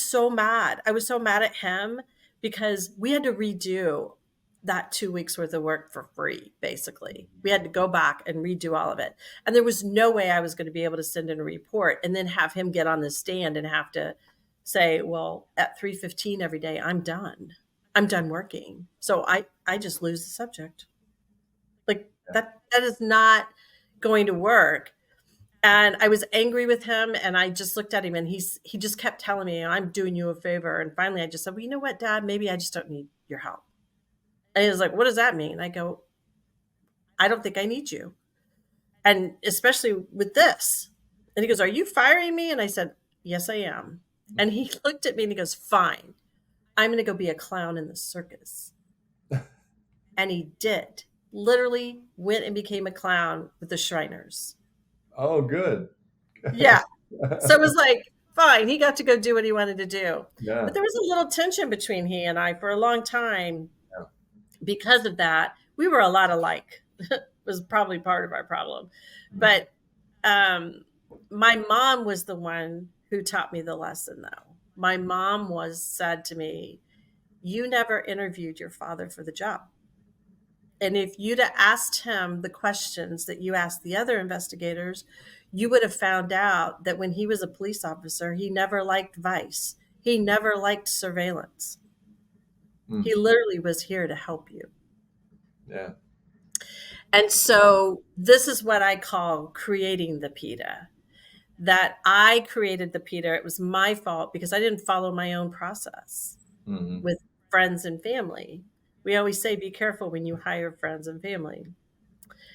so mad. I was so mad at him because we had to redo that 2 weeks worth of work for free, basically. We had to go back and redo all of it. And there was no way I was going to be able to send in a report and then have him get on the stand and have to say, well, at 3:15 every day, I'm done. I'm done working. So I just lose the subject. Like that is not going to work. And I was angry with him and I just looked at him and he just kept telling me, "I'm doing you a favor." And finally I just said, "Well, you know what, Dad? Maybe I just don't need your help." And he was like, "What does that mean?" I go, "I don't think I need you. And especially with this." And he goes, "Are you firing me?" And I said, "Yes, I am." And he looked at me and he goes, "Fine. I'm going to go be a clown in the circus." And he did. Literally went and became a clown with the Shriners. Oh, good. Yeah. So it was like, fine, he got to go do what he wanted to do. But Yeah. there was a little tension between he and I for a long time Yeah. because of that. We were a lot alike. Was probably part of our problem. Mm. But my mom was the one who taught me the lesson though. My mom was said to me, "You never interviewed your father for the job. And if you'd have asked him the questions that you asked the other investigators, you would have found out that when he was a police officer, he never liked vice. He never liked surveillance. Mm. He literally was here to help you." Yeah. And so this is what I call creating the PETA. that I created the Peter. It was my fault because I didn't follow my own process Hmm. with friends and family. We always say, be careful when you hire friends and family.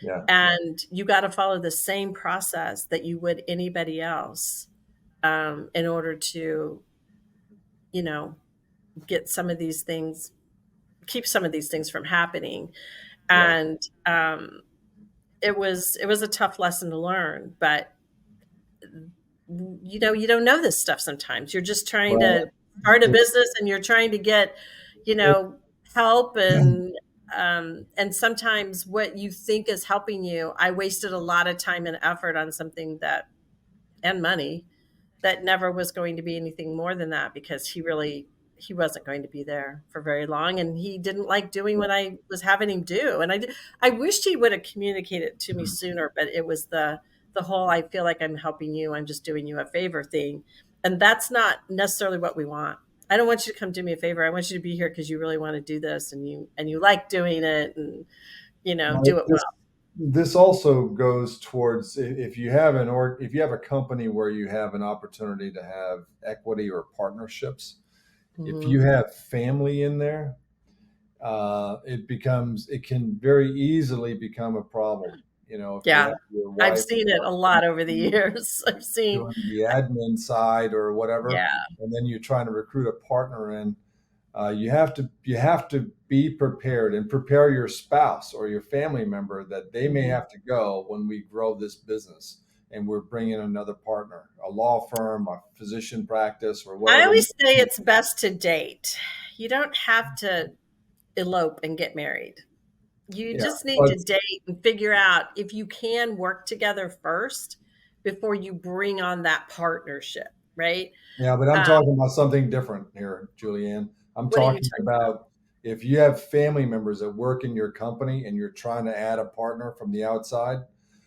Yeah. And you got to follow the same process that you would anybody else, in order to, you know, get some of these things, keep some of these things from happening. Right. And it was a tough lesson to learn, but you don't know this stuff sometimes. You're just trying Well, to start a it's business and you're trying to get, you it, know, help, and sometimes what you think is helping you, I wasted a lot of time and effort on something that, and money, that never was going to be anything more than that, because he wasn't going to be there for very long, and he didn't like doing what I was having him do. And I wished he would have communicated it to me sooner, but it was the whole, I feel like I'm helping you, I'm just doing you a favor thing. And that's not necessarily what we want. I don't want you to come do me a favor. I want you to be here because you really want to do this, and you like doing it, and well, do it well. this also goes towards if you have if you have a company where you have an opportunity to have equity or partnerships, if Hmm. you have family in there, it can very easily become a problem. If you Yeah, have your I've wife seen it a lot over the years. I've seen, doing the admin side or whatever, yeah, and then you're trying to recruit a partner in, you have to be prepared and prepare your spouse or your family member that they may mhm. have to go when we grow this business and we're bringing another partner, a law firm, a physician practice, or I whatever. always say it's best to date. You don't have to elope and get married. You Yeah, just need but to date and figure out if you can work together first before you bring on that partnership, right? yeah, but I'm Um, talking about something different here, Julianne. I'm what are you talking talking about? about if you have family members that work in your company and you're trying to add a partner from the outside,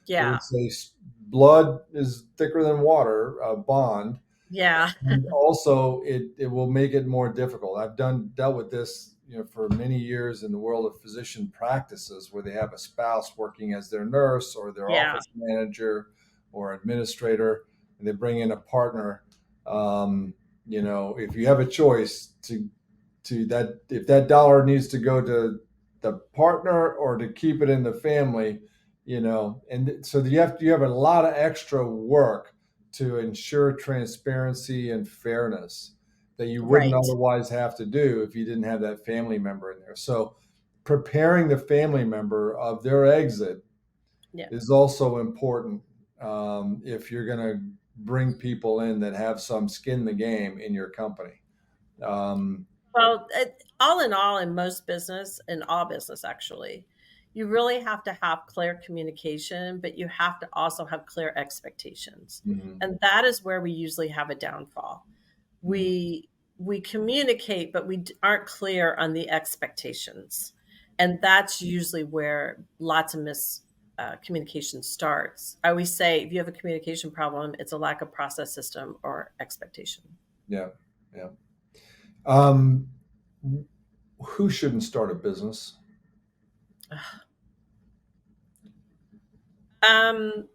Yeah, it's blood is thicker than water, a bond. yeah, And also, it will make it more difficult. I've dealt with this, for many years in the world of physician practices, where they have a spouse working as their nurse or their yeah, office manager or administrator, and they bring in a partner. Um, if you have a choice to that, if that dollar needs to go to the partner or to keep it in the family, and so you have a lot of extra work to ensure transparency and fairness that you wouldn't right. otherwise have to do if you didn't have that family member in there. So preparing the family member of their exit Yeah. is also important, if you're going to bring people in that have some skin in the game in your company. Um, Well, all in all, in most business, in all business actually, you really have to have clear communication, but you have to also have clear expectations. mhm, And that is where we usually have a downfall. mhm. We communicate, but we aren't clear on the expectations. And that's usually where lots of communication starts. I always say if you have a communication problem, it's a lack of process system or expectation. Yeah, yeah. Um, who shouldn't start a business? Um,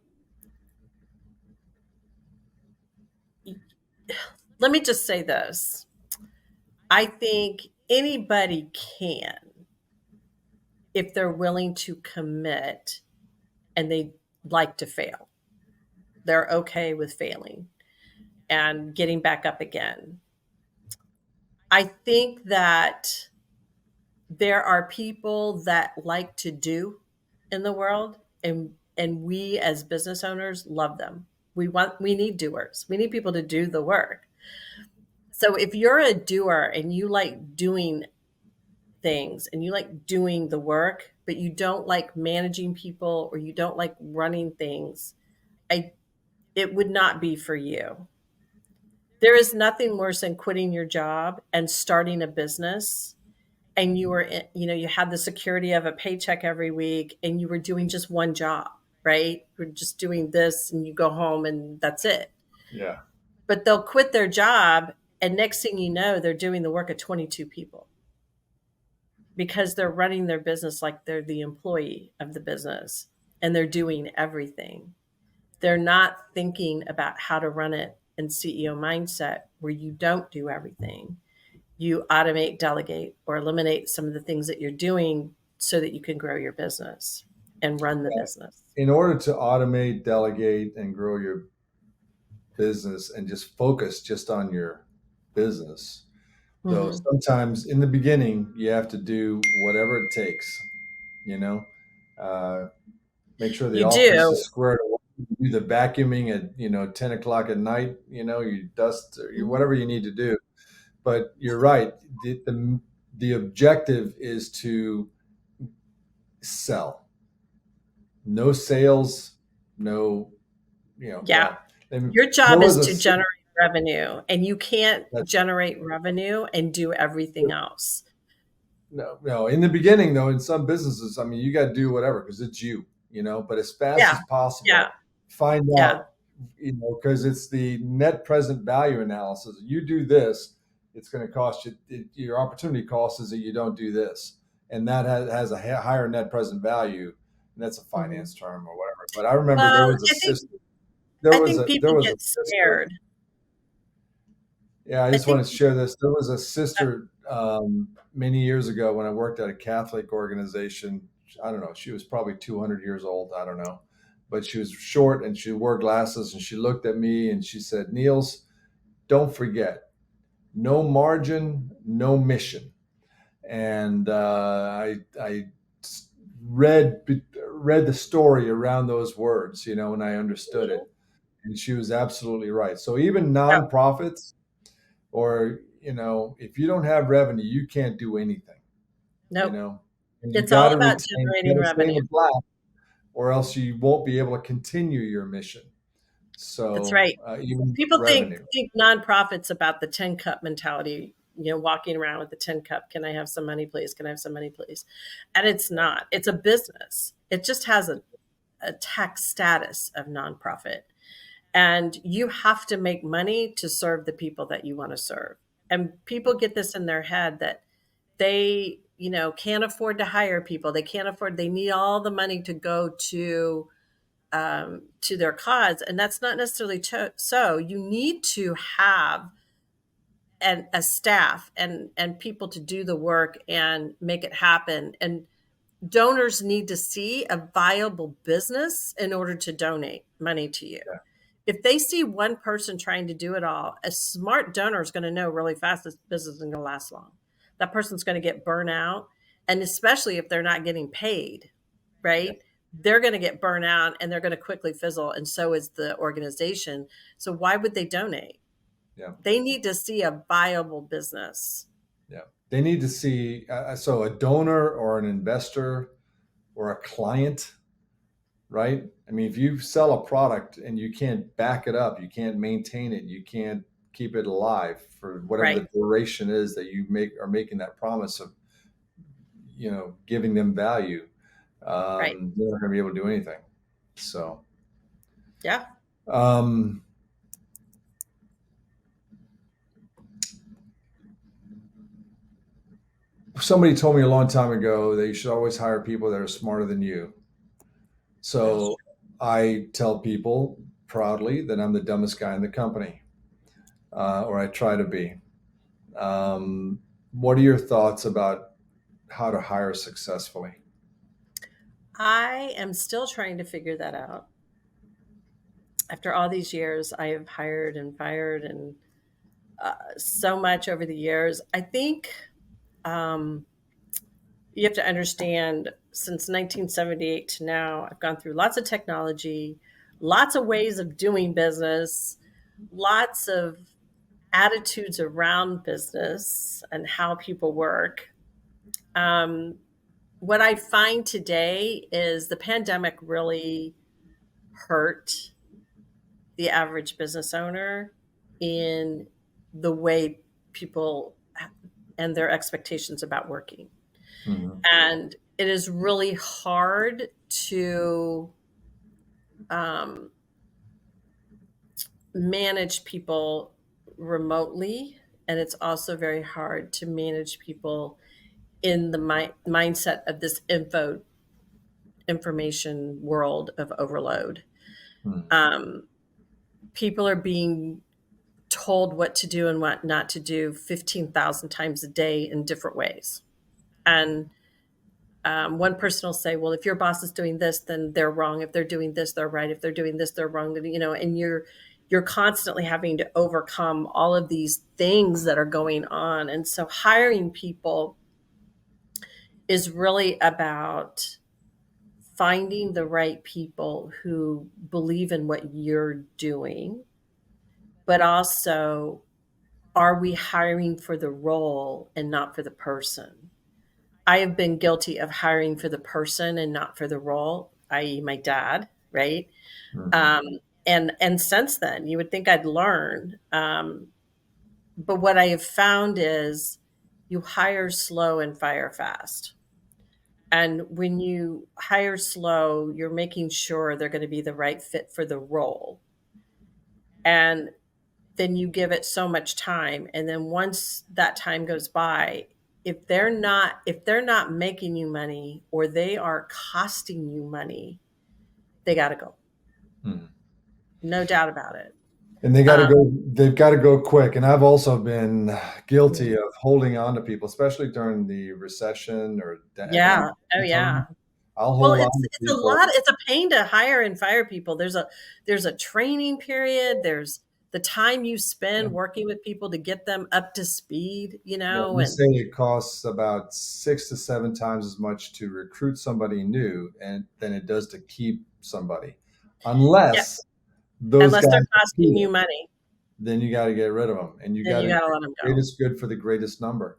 Let me just say this. I think anybody can if they're willing to commit and they like to fail. They're okay with failing and getting back up again. I think that there are people that like to do in the world, and we as business owners love them. We need doers. We need people to do the work. So if you're a doer and you like doing things and you like doing the work, but you don't like managing people or you don't like running things, I it would not be for you. There is nothing worse than quitting your job and starting a business, and you had the security of a paycheck every week and you were doing just one job, right? You're just doing this and you go home and that's it. Yeah, But they'll quit their job and next thing you know, they're doing the work of 22 people because they're running their business like they're the employee of the business and they're doing everything. They're not thinking about how to run it in CEO mindset where you don't do everything. You automate, delegate, or eliminate some of the things that you're doing so that you can grow your business and run the business. In order to automate, delegate, and grow your business and just focus just on your business, though Hmm. sometimes in the beginning you have to do whatever it takes, you know, uh, make sure the You office is do. squared away. You do the vacuuming at 10 o'clock at night. You dust or Mhm. whatever you need to do. But you're right. The objective is to sell. No sales. No. Yeah. Well, and Your there job was is a to generate revenue, and you can't that's generate revenue and do everything else. no. In the beginning, though, in some businesses, I mean, you got to do whatever because it's you. But as fast Yeah. as Yeah. possible, find Yeah. out. Because it's the net present value analysis. You do this, it's going to cost you. Your opportunity cost is that you don't do this, and that has a higher net present value. And that's a Mhm. finance term or whatever. But I remember there Well, was a I think sister. There I was think a people there was a get sister. scared. Yeah, I I just think wanted to share this. There was a uh, sister many years ago when I worked at a Catholic organization. I don't know. She was probably 200 years old. I don't know. But she was short and she wore glasses and she looked at me and she said, Niels, don't forget, no margin, no mission. And I read read the story around those words, and I understood mhm. it. And she was absolutely right. So even No, nonprofits, or if you don't have revenue, you can't do anything. you nope. know and you It's got all to about retain, you generating got to stay in revenue. the black, or else you won't be able to continue your mission. That's So right. even People think revenue. think nonprofits about the 10 cup mentality, walking around with the 10 cup. Can I have some money, please? Can I have some money, please? And it's not. It's a business. It just has a tax status of nonprofit. And you have to make money to serve the people that you want to serve. And people get this in their head that they, can't afford to hire people. They can't afford, they need all the money to go to their cause, and that's not necessarily so. You need to have a staff and people to do the work and make it happen. And donors need to see a viable business in order to donate money to you. Yeah, If they see one person trying to do it all, a smart donor is going to know really fast this business isn't going to last long. That person's going to get burnt out, and especially if they're not getting paid, yeah, right? They're going to get burnt out and they're going to quickly fizzle, and so is the organization. So why would they donate? yeah, They need to see a viable business. yeah. They need to see, so a donor or an investor or a client, right? I mean, if you sell a product and you can't back it up, you can't maintain it, you can't keep it alive for whatever Right, the duration is that you are making that promise of, giving them value, right. they're not going to be able to do anything. So, Yeah. um, somebody told me a long time ago that you should always hire people that are smarter than you. That's So I tell people proudly that I'm the dumbest guy in the company, or I try to be. What are your thoughts about how to hire successfully? I am still trying to figure that out. After all these years, I have hired and fired and so much over the years. I think um, you have to understand since 1978 to now, I've gone through lots of technology, lots of ways of doing business, lots of attitudes around business and how people work. Um, what I find today is the pandemic really hurt the average business owner in the way people and their expectations about working. Hmm. And it is really hard to um, manage people remotely. And it's also very hard to manage people in the mindset of this information world of overload. Hmm. Um, People are being told what to do and what not to do 15,000 times a day in different ways. And one person will say, well, if your boss is doing this, then they're wrong. If they're doing this, they're right. If they're doing this, they're wrong. And you're constantly having to overcome all of these things that are going on. And so hiring people is really about finding the right people who believe in what you're doing, but also, are we hiring for the role and not for the person? I have been guilty of hiring for the person and not for the role, i.e., my dad, right? Hmm. Um, and since then, you would think I'd learn, but what I have found is you hire slow and fire fast. And when you hire slow, you're making sure they're going to be the right fit for the role. And then you give it so much time. And then once that time goes by, if they're not making you money or they are costing you money, they got to go. Hmm. No doubt about it. And they got to Um, go. They've got to go quick. And I've also been guilty mm, of holding on to people, especially during the recession or the economic yeah. Oh downturn. yeah. I'll Well, hold it's on to it's a people. lot. It's a pain to hire and fire people. There's a training period. There's the time you Yeah. spend working with people to get them up to speed. Yeah, they And say it costs about 6 to 7 times as much to recruit somebody new and than it does to keep somebody, yeah, unless those unless guys they're are costing you cool. money, Then you got to get rid of them, and you then got you to got to get let them the go. greatest good for the greatest number.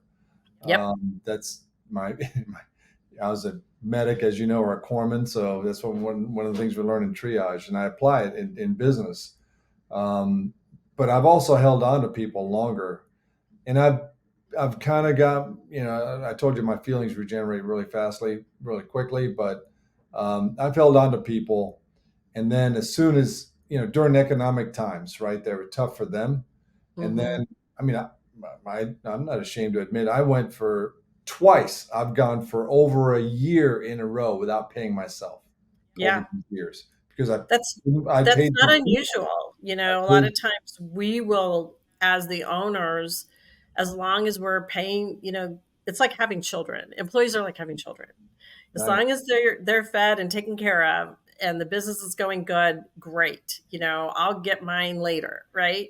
Yep. That's my, my. I was a medic, as you know, or a corpsman, so that's one of the things we learn in triage, and I apply it in business. Um, but I've also held on to people longer, and I've kind of got, I told you my feelings regenerate really fastly, really quickly, but I've held on to people, and then as soon as during economic times, right, they were tough for them, and Hmm. then I mean I'm not ashamed to admit I went for twice. I've gone for over a year in a row without paying myself over Yeah. these years because That's I that's paid not for people. unusual. I A lot paid, of times we will, as the owners, as long as we're paying, it's like having children. Employees are like having children. As right. long as they're fed and taken care of and the business is going good, great. I'll get mine later, right?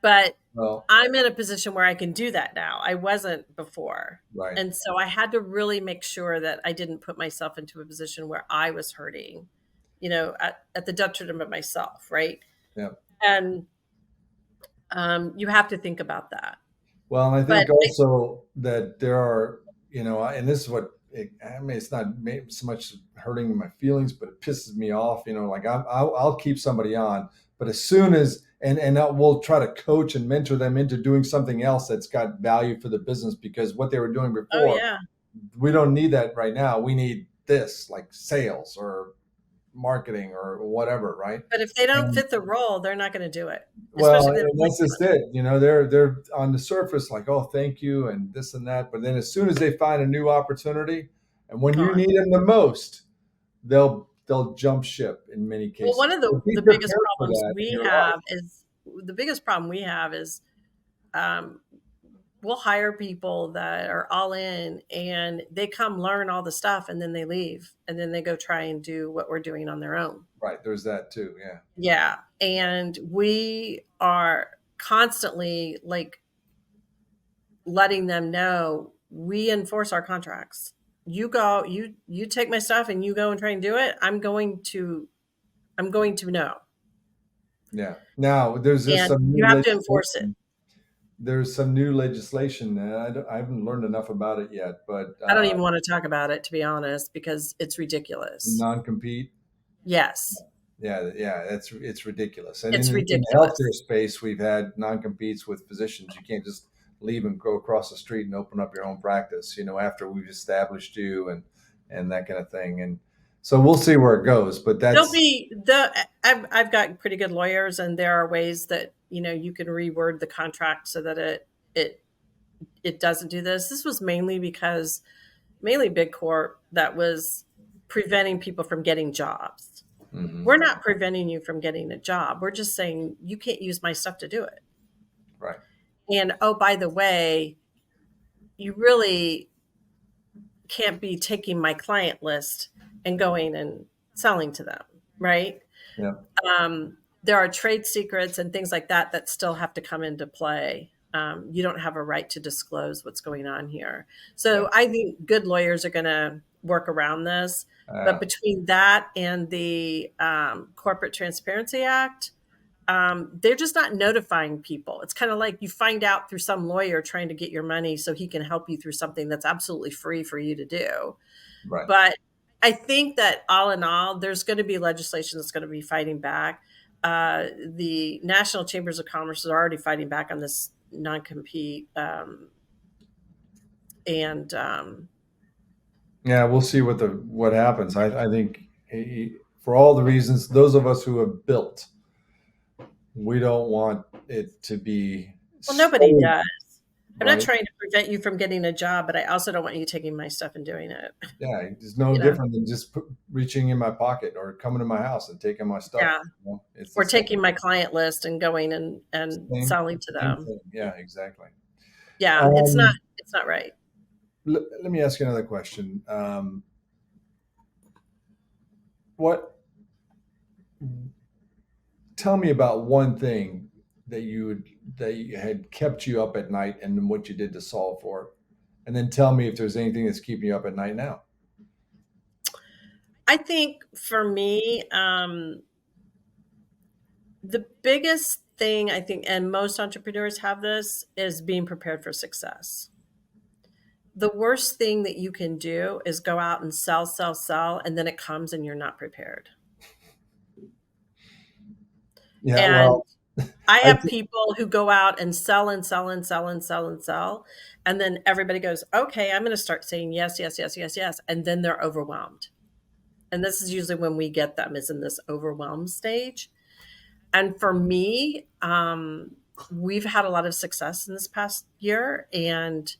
But Well, I'm in a position where I can do that now. I wasn't before. right. And so I had to really make sure that I didn't put myself into a position where I was hurting, at the detriment of myself, right? Yeah. And you have to think about that. Well, and I But think also that there are, and this is what I mean, it's not so much hurting my feelings, but it pisses me off. Like I'll keep somebody on, but as soon as we'll try to coach and mentor them into doing something else that's got value for the business because what they were doing oh before, yeah, we don't need that right now. We need this, like sales or marketing or whatever, right? but if they don't And fit the role, they're not going to do it, well, especially if they and don't like that's just doing it. it. They're on the surface like, oh, thank you, and this and that. But then as soon as they find a new opportunity, and when you Gone. need them the most, they'll jump ship in many Well, one cases. of the So be the biggest prepared for problems that in we your life. have is the biggest problem we have is um, we'll hire people that are all in and they come learn all the stuff and then they leave and then they go try and do what we're doing on their own. Right. There's that too. Yeah. Yeah. And we are constantly like letting them know we enforce our contracts. You take my stuff and you go and try and do it. I'm going to know. Yeah. Now there's just And some you new have to enforce it. legislation. There's some new legislation, and I haven't learned enough about it yet. But I don't even want to talk about it, to be honest, because it's ridiculous. non-compete. Yes, Yeah, yeah, it's ridiculous. And it's in the healthcare ridiculous. space, we've had non-competes with physicians. You can't just leave and go across the street and open up your own practice, after we've established you and that kind of thing. And so we'll see where it goes. But Don't that's be the. I've got pretty good lawyers, and there are ways that you can reword the contract so that it it doesn't do this. This was mainly big corp that was preventing people from getting jobs. Hmm. We're not preventing you from getting a job. We're just saying you can't use my stuff to do it. Right. And oh, by the way, you really can't be taking my client list and going and selling to them, right? Yeah. There are trade secrets and things like that that still have to come into play. You don't have a right to disclose what's going on here. Yeah. So I think good lawyers are going to work around this. But Uh, between that and the Corporate Transparency Act, they're just not notifying people. It's kind of like you find out through some lawyer trying to get your money so he can help you through something that's absolutely free for you to do. right. But I think that all in all, there's going to be legislation that's going to be fighting back. The National Chambers of Commerce is already fighting back on this non-compete, and Yeah, we'll see what happens. I think for all the reasons, those of us who have built, we don't want it to be well, nobody so does. I'm not right. trying to prevent you from getting a job, but I also don't want you taking my stuff and doing it. Yeah, it's no You know, different than just reaching in my pocket or coming to my house and taking my stuff. yeah. It's the Or same, taking my client list and going and same, selling to same them. thing. Yeah, exactly. Yeah, Um, it's not right. let me ask you another question. What Tell me about one thing that you had kept you up at night and what you did to solve for it. And then tell me if there's anything that's keeping you up at night now. I think for me, the biggest thing I think, and most entrepreneurs have this, is being prepared for success. The worst thing that you can do is go out and sell, sell, sell, and then it comes and you're not prepared. Yeah, And well, I I have people who go out and sell and sell and sell and sell and sell. And then everybody goes, okay, I'm going to start saying yes, yes, yes, yes, yes. And then they're overwhelmed. And this is usually when we get them, is in this overwhelmed stage. And for me, we've had a lot of success in this past year. And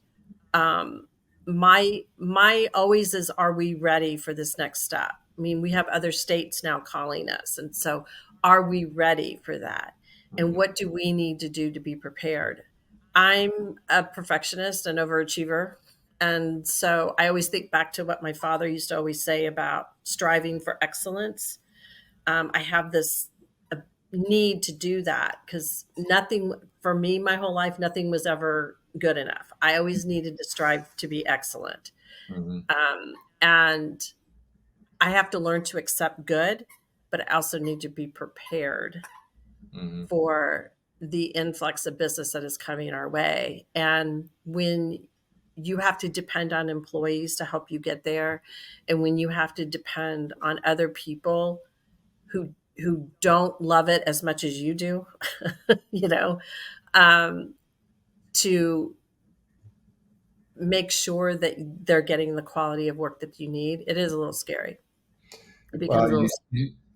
um, my always is, are we ready for this next step? I mean, we have other states now calling us, and so are we ready for that? And Mhm. what do we need to do to be prepared? I'm a perfectionist and overachiever, and so I always think back to what my father used to always say about striving for excellence. I have this need to do that because nothing for me, my whole life, nothing was ever good enough. I always needed to strive to be excellent. Mhm. And I have to learn to accept good, but I also need to be prepared Mhm. for the influx of business that is coming our way. And when you have to depend on employees to help you get there, and when you have to depend on other people who don't love it as much as you do, you know, um, to make sure that they're getting the quality of work that you need, it is a little scary. It becomes Well, a little.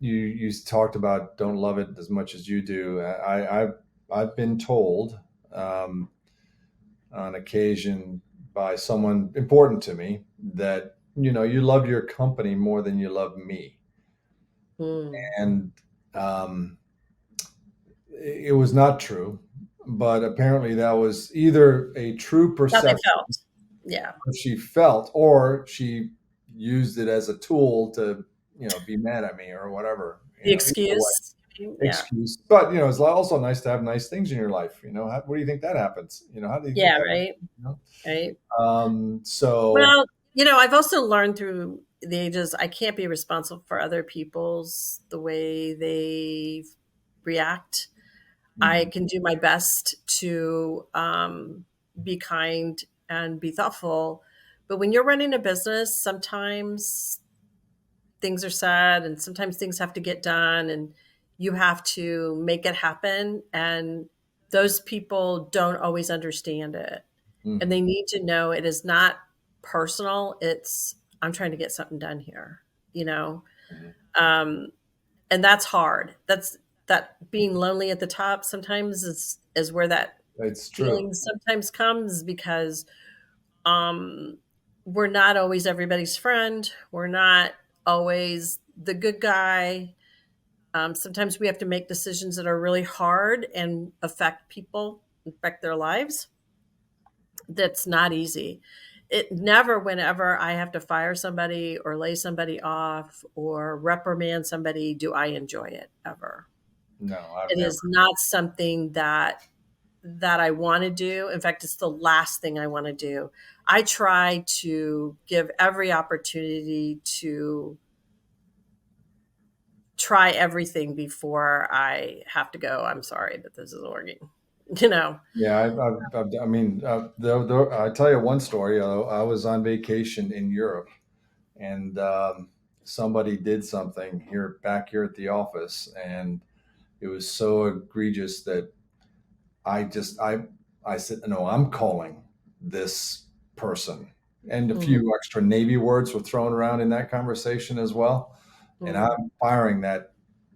you talked about don't love it as much as you do. I've been told um, on occasion by someone important to me that you love your company more than you love me, Mm. and um, it was not true. But apparently, that was either a true How they perception felt. Yeah. she felt, or she used it as a tool to be mad at me or whatever. The Either way, excuse. Yeah. excuse. But it's also nice to have nice things in your life. What do you think that happens? How do you think Yeah. that? Right. You know? Right. So. Well, I've also learned through the ages, I can't be responsible for other people's the way they react. I Mhm. can do my best to be kind and be thoughtful. But when you're running a business, sometimes things are said and sometimes things have to get done and you have to make it happen. And those people don't always understand it. And Mhm. they need to know it is not personal. It's, I'm trying to get something done here, you know? Mhm. Um, and that's hard. That being lonely at the top sometimes is where that It's true. feeling sometimes comes because um we're not always everybody's friend. We're not always the good guy. Sometimes we have to make decisions that are really hard and affect people, affect their lives. That's not easy. It never, whenever I have to fire somebody or lay somebody off or reprimand somebody, do I enjoy it ever. No, I've It never. is not something that I want to do. In fact, it's the last thing I want to do. I try to give every opportunity to try everything before I have to go. I'm sorry that this isn't working. You know. Yeah, I mean, I tell you one story. I was on vacation in Europe, and somebody did something back here at the office, and it was so egregious that I just I said, no, I'm calling this person, and a Mhm, few extra Navy words were thrown around in that conversation as well, and mhm. I'm firing that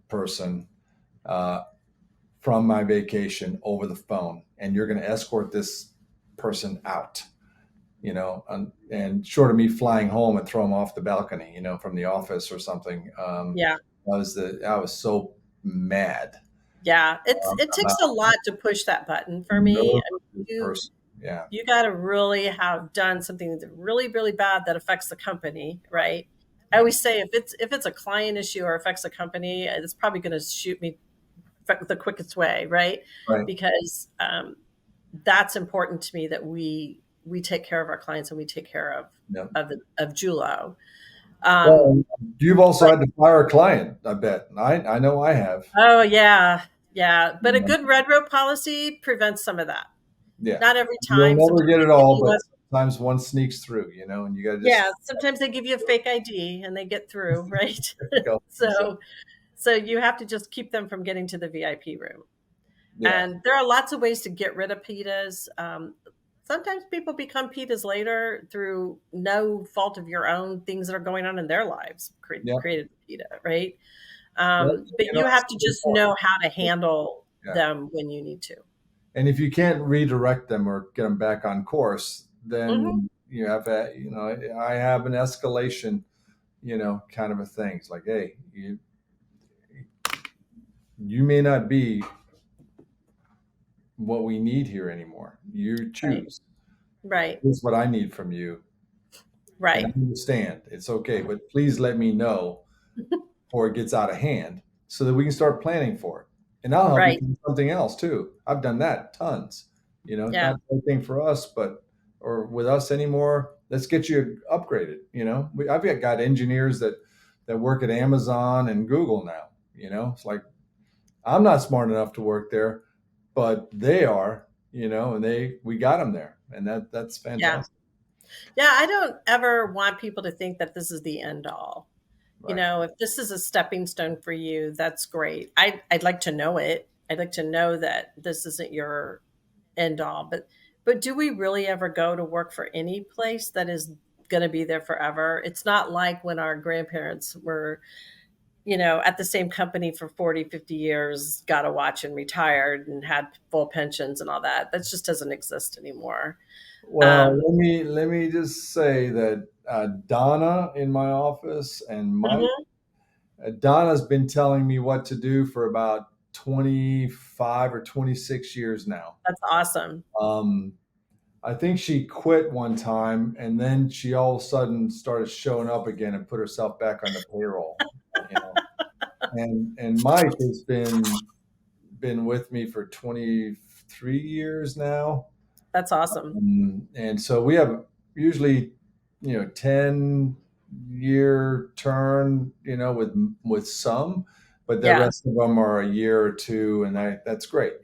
person uh, from my vacation over the phone, and you're going to escort this person out, and short of me flying home and throw him off the balcony, from the office or something. Yeah. I was so mad Yeah, it takes about a lot to push that button for me. no I mean, person. Yeah, you got to really have done something that's really really bad that affects the company, right? I yeah, always say if it's a client issue or affects a company, it's probably going to shoot me the quickest way, right? right. Because that's important to me that we take care of our clients and we take care Yeah. of JULO. Um, Well, you've also but had to fire a client, I bet. I know I have. oh yeah, yeah. But a Yeah. good red rope policy prevents some of that. Yeah. Not every You'll time. never Sometimes get it they give all, you but a sometimes one sneaks through, and you got to just yeah. Sometimes they give you a fake ID and they get through, right? go. so so you have to just keep them from getting to the VIP room. Yeah. And there are lots of ways to get rid of PETAs. Sometimes people become PETAs later through no fault of your own, things that are going on in their lives Yeah. created PETA, right? Yep. But you That's have a to good just point. know how to handle Yeah. them when you need to. And if you can't redirect them or get them back on course, Hmm. then I have an escalation, kind of a thing. It's like, hey, you may not be what we need here anymore. You Right, choose. right, Here's what I need from you. And I right. understand it's okay, but please let me know before it gets out of hand so that we can start planning for it. And I'll help you Right. find something else too. I've done that tons. Yeah, Not a thing for us, but or with us anymore. Let's get you upgraded. I've got engineers that work at Amazon and Google now. It's like I'm not smart enough to work there, but they are. And we got them there, and that's yeah. fantastic. Yeah, I don't ever want people to think that this is the end all. Right. If this is a stepping stone for you, that's great. I'd like to know it. I'd like to know that this isn't your end all. But do we really ever go to work for any place that is going to be there forever? It's not like when our grandparents were, at the same company for 40, 50 years, got a watch and retired and had full pensions and all that. That just doesn't exist anymore. Well, Um, let me just say that Donna in my office and Mike, mhm, Donna's been telling me what to do for about 25 or 26 years now. that's awesome. Um, I think she quit one time, and then she all of a sudden started showing up again and put herself back on the payroll. You know, and Mike has been with me for 23 years now. That's awesome. And so we have usually 10-year turn, with some, but the Yeah, rest of them are a year or two, and that's great.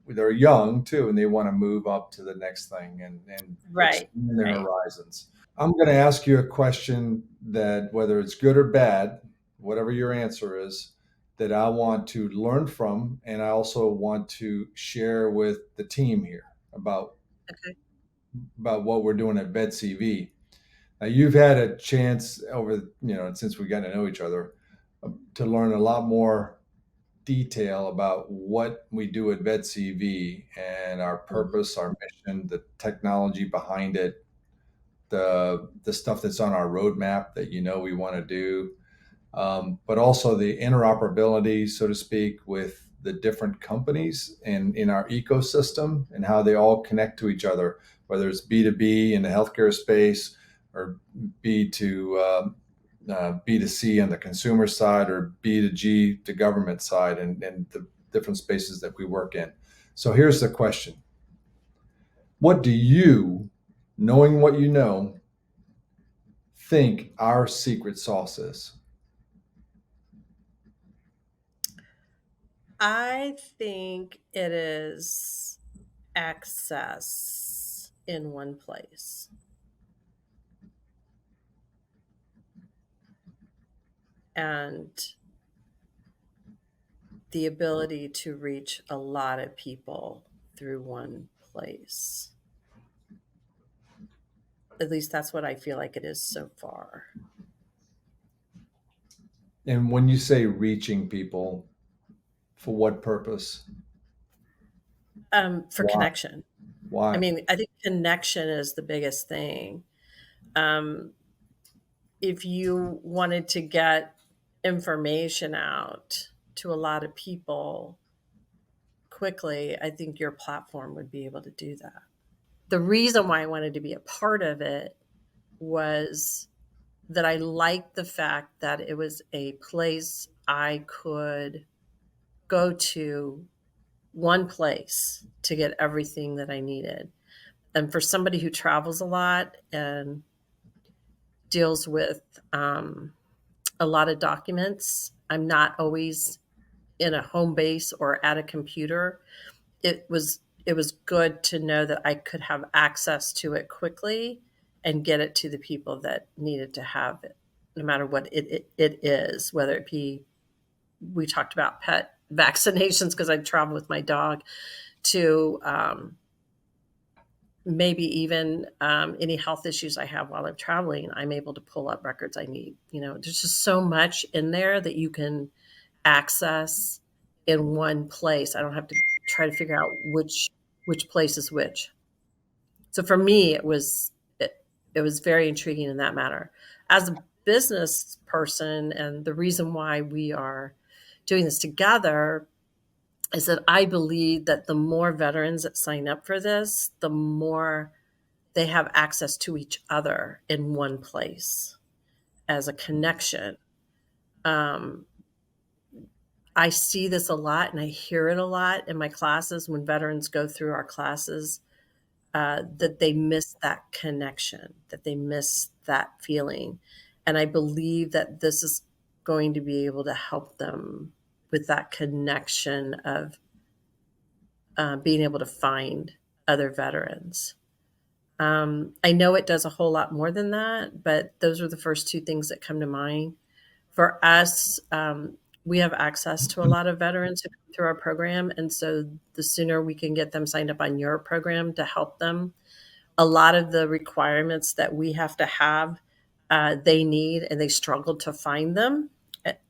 They're young too, and they want to move up to the next thing and right, expand their right. horizons. I'm going to ask you a question that, whether it's good or bad, whatever your answer is, that I want to learn from, and I also want to share with the team here about Okay. what we're doing at VetCV. Now, you've had a chance over, since we got to know each other, to learn a lot more detail about what we do at VetCV and our Mhm. purpose, our mission, the technology behind it, the stuff that's on our roadmap that we want to do. but also the interoperability, so to speak, with the different companies and in our ecosystem and how they all connect to each other, whether it's B2B in the healthcare space or B2C on the consumer side or B2G to government side and the different spaces that we work in. So here's the question. What do you, knowing what you know, think our secret sauce is? I think it is access in one place and the ability to reach a lot of people through one place. At least that's what I feel like it is so far. And when you say reaching people, for what purpose? For Why? connection. I Why? mean, I think connection is the biggest thing. Um, if you wanted to get information out to a lot of people quickly, I think your platform would be able to do that. The reason why I wanted to be a part of it was that I liked the fact that it was a place I could go to, one place to get everything that I needed. And for somebody who travels a lot and deals with a lot of documents, I'm not always in a home base or at a computer. It was good to know that I could have access to it quickly and get it to the people that needed to have it, no matter what it is, whether it be, we talked about pet vaccinations because I travel with my dog, to maybe even any health issues I have while I'm traveling. I'm able to pull up records I need. There's just so much in there that you can access in one place. I don't have to try to figure out which place is which. So for me, it was very intriguing in that matter. As a business person, and the reason why we are doing this together is that I believe that the more veterans that sign up for this, the more they have access to each other in one place as a connection. Um, I see this a lot and I hear it a lot in my classes when veterans go through our classes, that they miss that connection, that they miss that feeling. And I believe that this is going to be able to help them with that connection of being able to find other veterans. I know it does a whole lot more than that, but those are the first two things that come to mind. For us, we have access to a lot of veterans who come through our program. And so the sooner we can get them signed up on your program to help them, a lot of the requirements that we have to have, they need and they struggle to find them.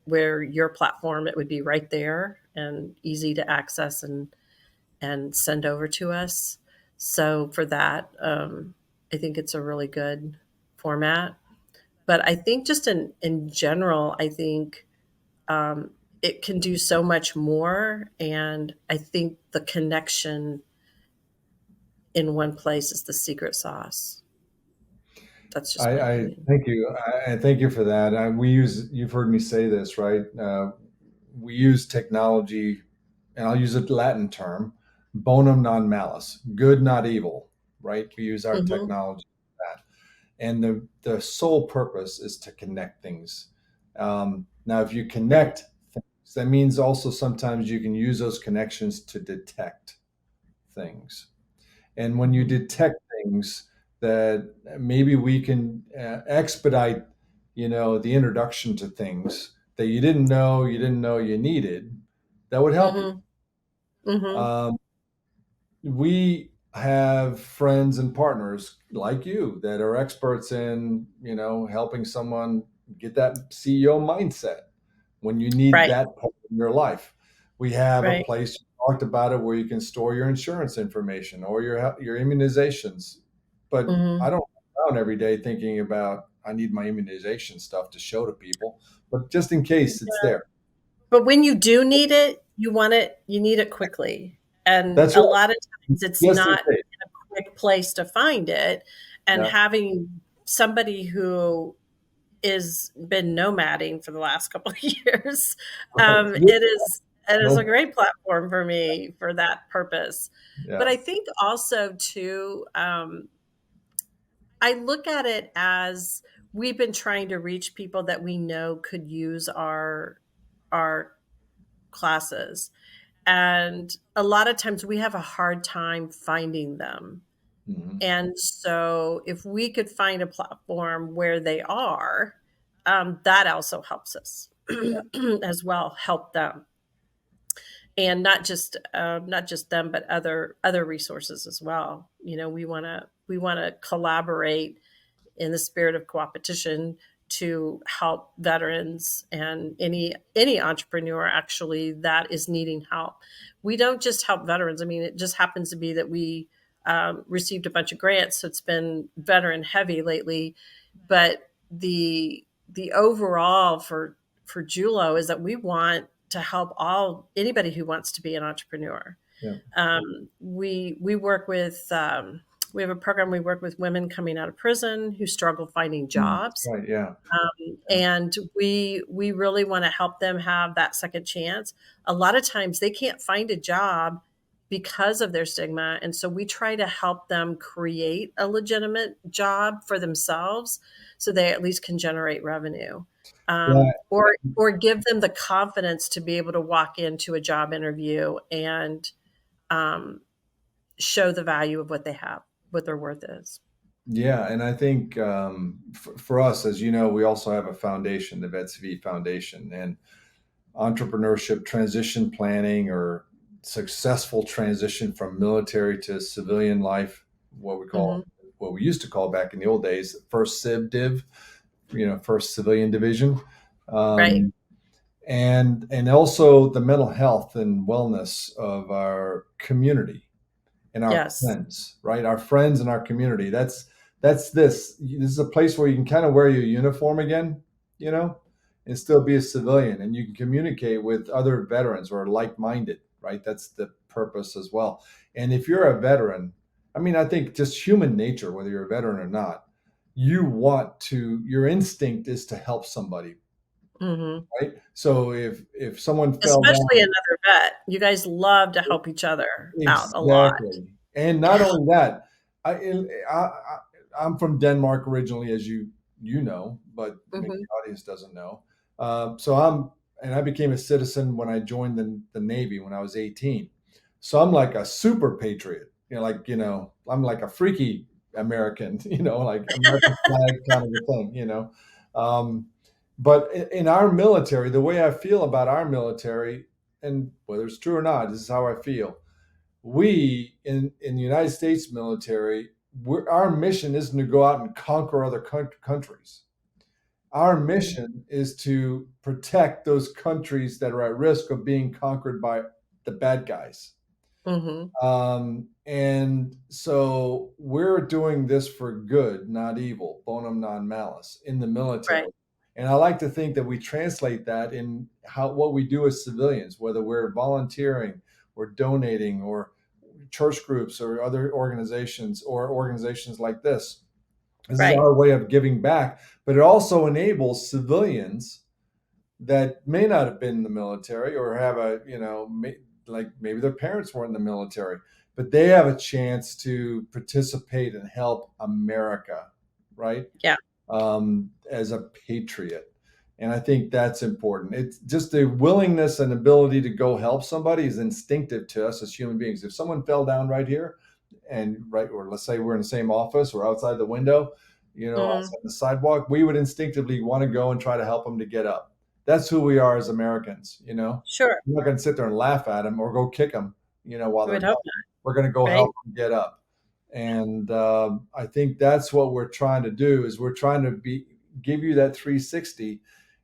Where your platform, it would be right there and easy to access and send over to us. So for that, I think it's a really good format. But I think just in general, I think it can do so much more. And I think the connection in one place is the secret sauce. That's just my I opinion. thank you. I thank you for that. You've heard me say this, right? We use technology, and I'll use a Latin term, bonum non malus, good, not evil, right? We use our Hmm. technology for that. And the sole purpose is to connect things. Now, if you connect things, that means also sometimes you can use those connections to detect things. And when you Hmm. detect things, that maybe we can expedite, the introduction to things that you didn't know you needed, that would help you. Hmm. Hmm. Um, we have friends and partners like you that are experts in, helping someone get that CEO mindset when you need Right. that part in your life. We have a Right. place, you talked about it, where you can store your insurance information or your immunizations. But I Hmm. don't run around every day thinking about I need my immunization stuff to show to people, but just in case it's there. But when you do need it, you need it quickly. And That's a right. lot of times it's Just in not case. in a quick place to find it. And Yeah. having somebody who is been nomading for the last couple of years, Right. it is a No. great platform for me for that purpose. But Yeah. I think also too, I look at it as we've been trying to reach people that we know could use our classes. And a lot of times we have a hard time finding them. Mhm. And so if we could find a platform where they are, that also helps us as well, help them. And not just them, but other resources as well. You know, we want to collaborate in the spirit of competition to help veterans and any entrepreneur actually that is needing help. We don't just help veterans. I mean, it just happens to be that we received a bunch of grants, so it's been veteran heavy lately. But the overall for JULO is that we want to help all anybody who wants to be an entrepreneur. Yeah. We work with we have a program we work with women coming out of prison who struggle finding jobs, Right. Yeah. and we really want to help them have that second chance. A lot of times they can't find a job because of their stigma, and so we try to help them create a legitimate job for themselves so they at least can generate revenue, Yeah. or give them the confidence to be able to walk into a job interview and um, show the value of what they have, what their worth is. Yeah, and I think for us, as you know, we also have a foundation, the VetCV Foundation, and entrepreneurship transition planning or successful transition from military to civilian life, what we Hmm. call, what we used to call back in the old days, first Civ Div, first civilian division, Right. um, and also the mental health and wellness of our community and our Yes. friends, right? Our friends and our community. This is a place where you can kind of wear your uniform again, you know, and still be a civilian, and you can communicate with other veterans or like-minded, right? That's the purpose as well. And if you're a veteran, I mean, I think just human nature, whether you're a veteran or not, your instinct is to help somebody, Hmm. right? So if someone fell Especially down. another vet. You guys love to help each other out a lot. Exactly. And not only that, I'm from Denmark originally, as you know, but maybe Hmm. the audience doesn't know. And I became a citizen when I joined the Navy when I was 18. So I'm like a super patriot, I'm like a freaky American, like American flag kind of a thing, Um, but in our military, the way I feel about our military, and whether it's true or not, this is how I feel. We in the United States military, our mission isn't to go out and conquer other countries. Our mission is to protect those countries that are at risk of being conquered by the bad guys. Hmm. And so we're doing this for good, not evil, bonum non malice in the military. Right. And I like to think that we translate that in what we do as civilians, whether we're volunteering or donating or church groups or other organizations or organizations like this. This is Right. our way of giving back, but it also enables civilians that may not have been in the military or have like maybe their parents weren't in the military, but they have a chance to participate and help America, right? Yeah. As a patriot. And I think that's important. It's just the willingness and ability to go help somebody is instinctive to us as human beings. If someone fell down right here, or let's say we're in the same office or outside the window, Hmm. outside the sidewalk, we would instinctively want to go and try to help them to get up. That's who we are as Americans. Sure. We're not going to sit there and laugh at them or go kick them, while We they're would hope down. not. We're going to go Right. help them get up. And I think that's what we're trying to do is we're trying to give you that 360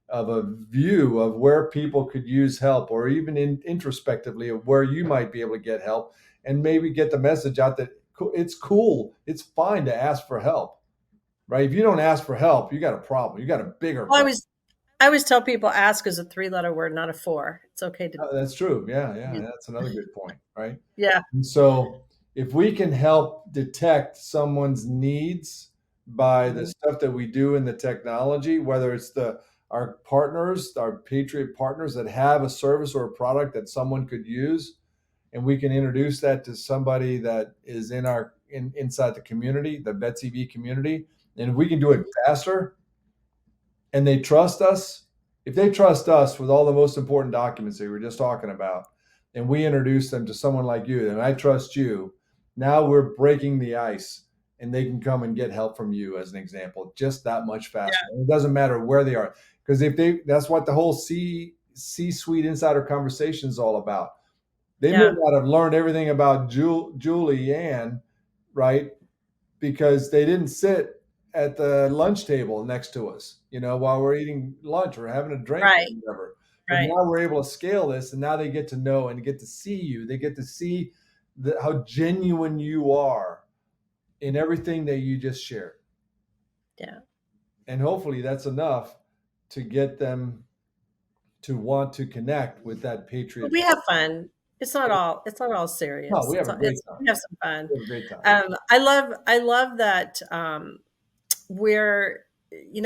of a view of where people could use help, or even introspectively of where you might be able to get help, and maybe get the message out that it's cool, it's fine to ask for help. right? If you don't ask for help, you got a problem. You got a bigger Well, problem. I always tell people ask is a 3-letter word, not a 4. It's okay to That's true. Yeah, yeah, use. that's another good point, right? Yeah, And so if we can help detect someone's needs by the mhm, stuff that we do in the technology, whether it's the our partners, our Patriot partners that have a service or a product that someone could use, and we can introduce that to somebody that is inside the community, the VetCV community, and if we can do it mhm, faster and they trust us, if they trust us with all the most important documents that we were just talking about, and we introduce them to someone like you, and I trust you, now we're breaking the ice and they can come and get help from you as an example, just that much faster. yeah, And it doesn't matter where they are. Because if they that's what the whole C suite insider conversation is all about. They may yeah, not have learned everything about Julie Ann, right? Because they didn't sit at the lunch table next to us, while we're eating lunch or having a drink or right, whatever. But right, now we're able to scale this, and now they get to know and get to see you. They get to see how genuine you are in everything that you just shared. yeah. And hopefully that's enough to get them to want to connect with that But patriot. we have fun. It's not all No, serious. we have a great It's time. we have some fun. We have a great time. I love that, we're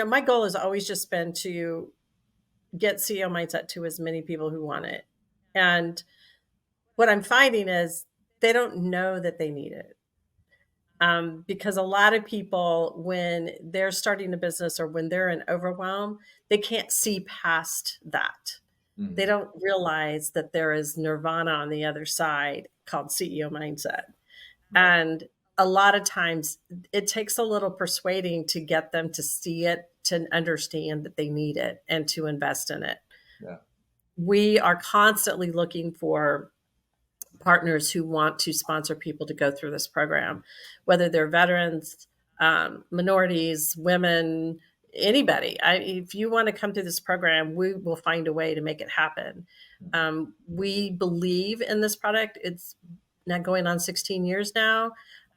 my goal has always just been to get CEO mindset to as many people who want it. And what I'm finding is they don't know that they need it. Because a lot of people, when they're starting a business or when they're in overwhelm, they can't see past that. They Mhm. don't realize that there is nirvana on the other side called CEO mindset. Right. And a lot of times it takes a little persuading to get them to see it, to understand that they need it, and to invest in it. Yeah. We are constantly looking for partners who want to sponsor people to go through this program, whether they're veterans, minorities, women, anybody. If you want to come through this program, we will find a way to make it happen. Mhm. We believe in this product. It's not going on 16 years now,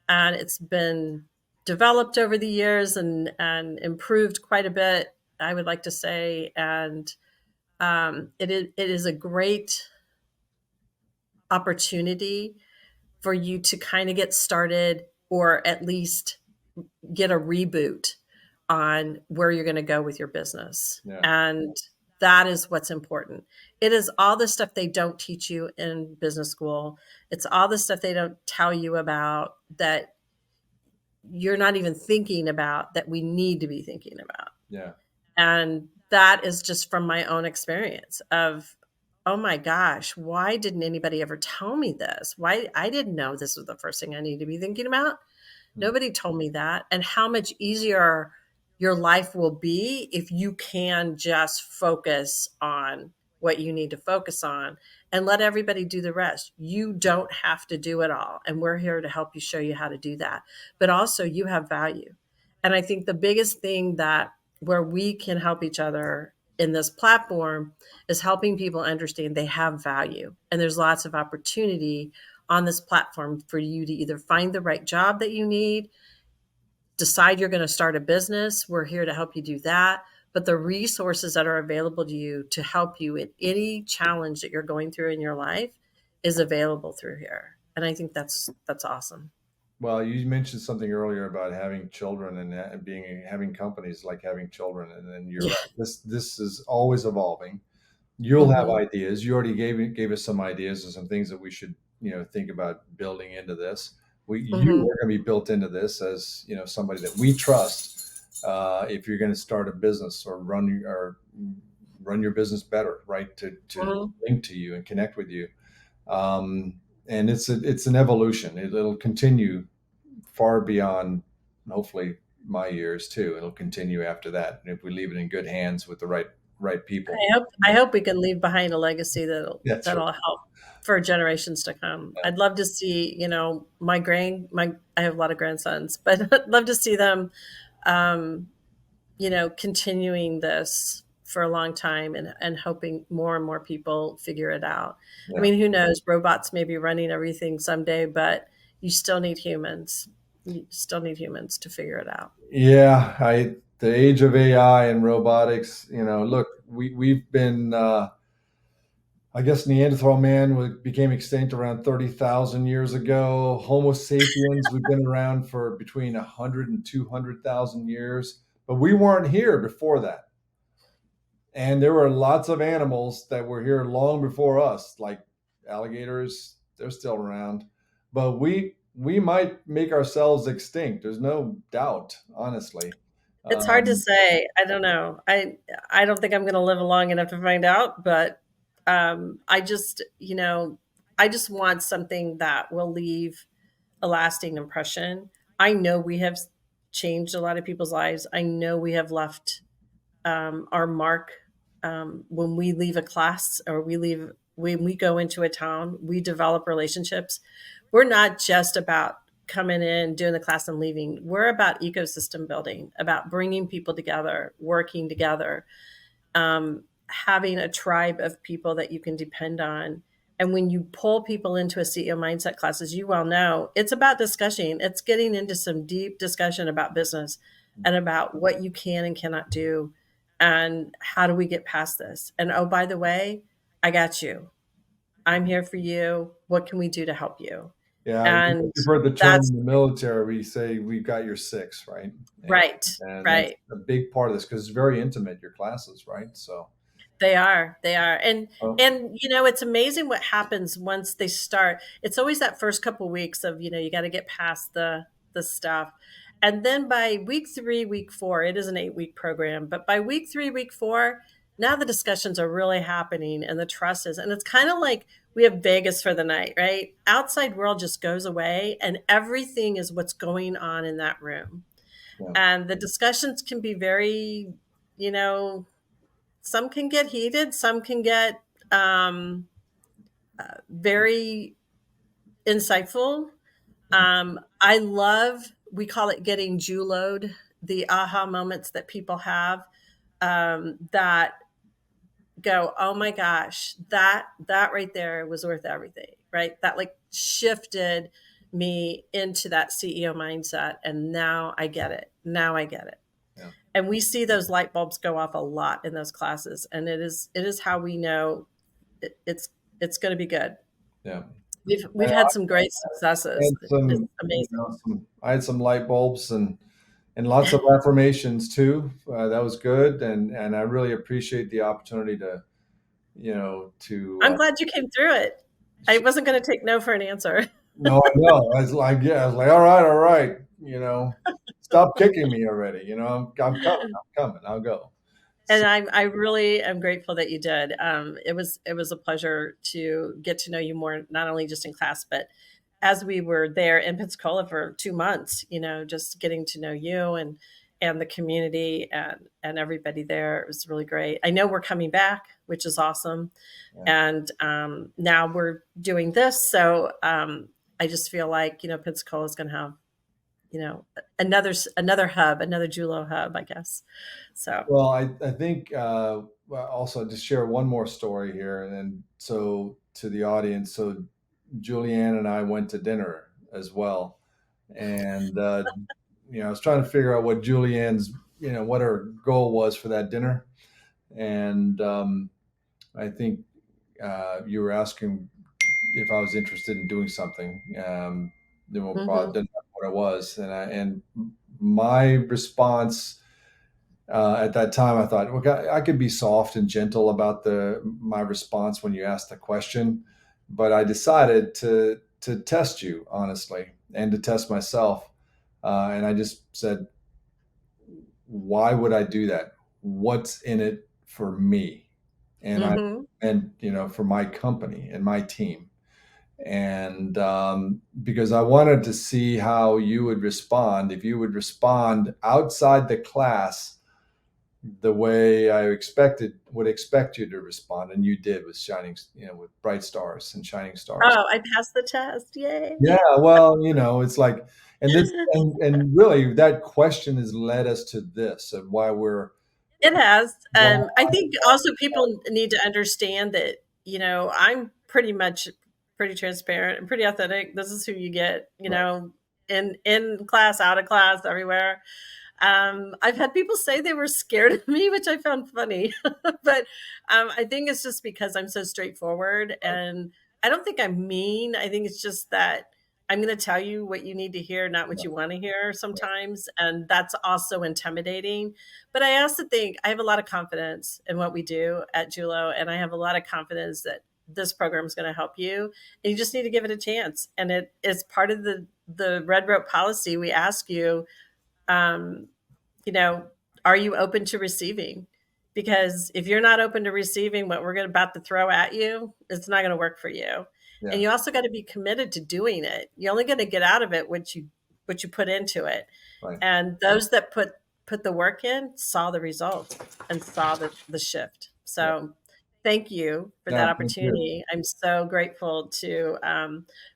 and it's been developed over the years and improved quite a bit, I would like to say. And it is a great opportunity for you to kind of get started or at least get a reboot on where you're going to go with your business. Yeah. And that is what's important. It is all the stuff they don't teach you in business school. It's all the stuff they don't tell you about that you're not even thinking about that we need to be thinking about. Yeah. And that is just from my own experience of, oh my gosh, why didn't anybody ever tell me this? Why I didn't know this was the first thing I need to be thinking about. Mhm. Nobody told me that. And how much easier your life will be if you can just focus on what you need to focus on and let everybody do the rest. You don't have to do it all. And we're here to help you, show you how to do that. But also, you have value. And I think the biggest thing that where we can help each other in this platform is helping people understand they have value. And there's lots of opportunity on this platform for you to either find the right job that you need, decide you're going to start a business. We're here to help you do that. But the resources that are available to you to help you in any challenge that you're going through in your life is available through here. And I think that's awesome. Well, you mentioned something earlier about having children and having companies like having children, and then you're Yeah. right. This is always evolving. You'll have Hmm. ideas. You already gave us some ideas and some things that we should think about building into this. You Hmm. are going to be built into this as somebody that we trust. If you're going to start a business or run your business better, right? To Hmm. link to you and connect with you. Um, and it's an evolution. It'll continue far beyond, hopefully, my years too. It'll continue after that, and if we leave it in good hands with the right people. I hope we can leave behind a legacy That's right. that'll help for generations to come. Yeah. I'd love to see, my I have a lot of grandsons, but I'd love to see them um, continuing this for a long time and hoping more and more people figure it out. I Yeah. mean, who knows? Robots may be running everything someday, but you still need humans. You still need humans to figure it out. Yeah, the age of AI and robotics. Look, we've been. I guess Neanderthal man became extinct around 30,000 years ago. Homo sapiens, we've been around for between 100 and 200,000 years, but we weren't here before that. And there were lots of animals that were here long before us, like alligators. They're still around, but we might make ourselves extinct. There's no doubt, honestly. It's hard to Um, say. I don't know. I don't think I'm going to live long enough to find out, but I just, I just want something that will leave a lasting impression. I know we have changed a lot of people's lives. I know we have left our mark when we leave a class or when we go into a town. We develop relationships. We're not just about coming in, doing the class, and leaving. We're about ecosystem building, about bringing people together, working together, having a tribe of people that you can depend on. And when you pull people into a CEO mindset class, as you well know, it's about discussion. It's getting into some deep discussion about business and about what you can and cannot do. And how do we get past this? And oh, by the way, I got you. I'm here for you. What can we do to help you? yeah, And you've heard the term that's in the military. We say we've got your six, right? And, right, and that's right. a big part of this because it's very intimate, your classes, right? So, They are. They are. oh, And it's amazing what happens once they start. It's always that first couple weeks of, you got to get past the stuff. And then by week 3, week 4, it is an 8-week program, but by week 3, week 4, now the discussions are really happening and the trust is, and it's kind of like we have Vegas for the night, right? Outside world just goes away and everything is what's going on in that room. yeah. And the discussions can be very, you know, some can get heated, some can get very insightful. I love, we call it getting JULO'd, the aha moments that people have that go, oh my gosh, that right there was worth everything, right? That like shifted me into that CEO mindset, and now I get it. Now I get it. Yeah. And we see those light bulbs go off a lot in those classes, and it is how we know it's going to be good. Yeah. We've And had some great I successes. had It's some, amazing. I had some light bulbs and lots of affirmations too. That was good, and I really appreciate the opportunity to, to. I'm glad you came through it. I wasn't going to take no for an answer. No, I know. I was like, yeah, I was like, all right, stop kicking me already. I'm coming, I'll go. And So, I really am grateful that you did. It was a pleasure to get to know you more, not only just in class, but as we were there in Pensacola for 2 months. Just getting to know you and the community and everybody there. It was really great. I know we're coming back, which is awesome, yeah. and now we're doing this. So I just feel like Pensacola is going to have another hub, another JULO hub, I guess. So. Well, I think well, also just share one more story here, and then so to the audience. So Julianne and I went to dinner as well, and I was trying to figure out what Julianne's, what her goal was for that dinner, and I think you were asking if I was interested in doing something. Then probably Mhm. didn't know what it was, and my response at that time, I thought, well, I could be soft and gentle about my response when you asked the question, but I decided to test you honestly and to test myself, and I just said, why would I do that? What's in it for me? And Mhm. for my company and my team, and because I wanted to see how you would respond if you would respond outside the class the way I would expect you to respond, and you did with with bright stars and shining stars. Oh, I passed the test. Yay. Yeah, well, it's like, and this, and really, that question has led us to this of It has. why, I think also people need to understand that, I'm pretty transparent and pretty authentic. This is who you get, right, in class, out of class, everywhere. I've had people say they were scared of me, which I found funny. But I think it's just because I'm so straightforward, Right. and I don't think I'm mean. I think it's just that I'm going to tell you what you need to hear, not what Yeah. you want to hear Right. sometimes. And that's also intimidating. But I also think I have a lot of confidence in what we do at JULO, and I have a lot of confidence that this program is going to help you. And you just need to give it a chance. And it is part of the red rope policy. We ask you, um, you know, are you open to receiving? Because if you're not open to receiving what we're about to throw at you, it's not going to work for you. And Yeah. you also got to be committed to doing it. You're only going to get out of it what you put into it. Right. And those that put the work in saw the results and saw the shift. Yeah. So thank you for that Yeah. Thank you. opportunity. I'm so grateful to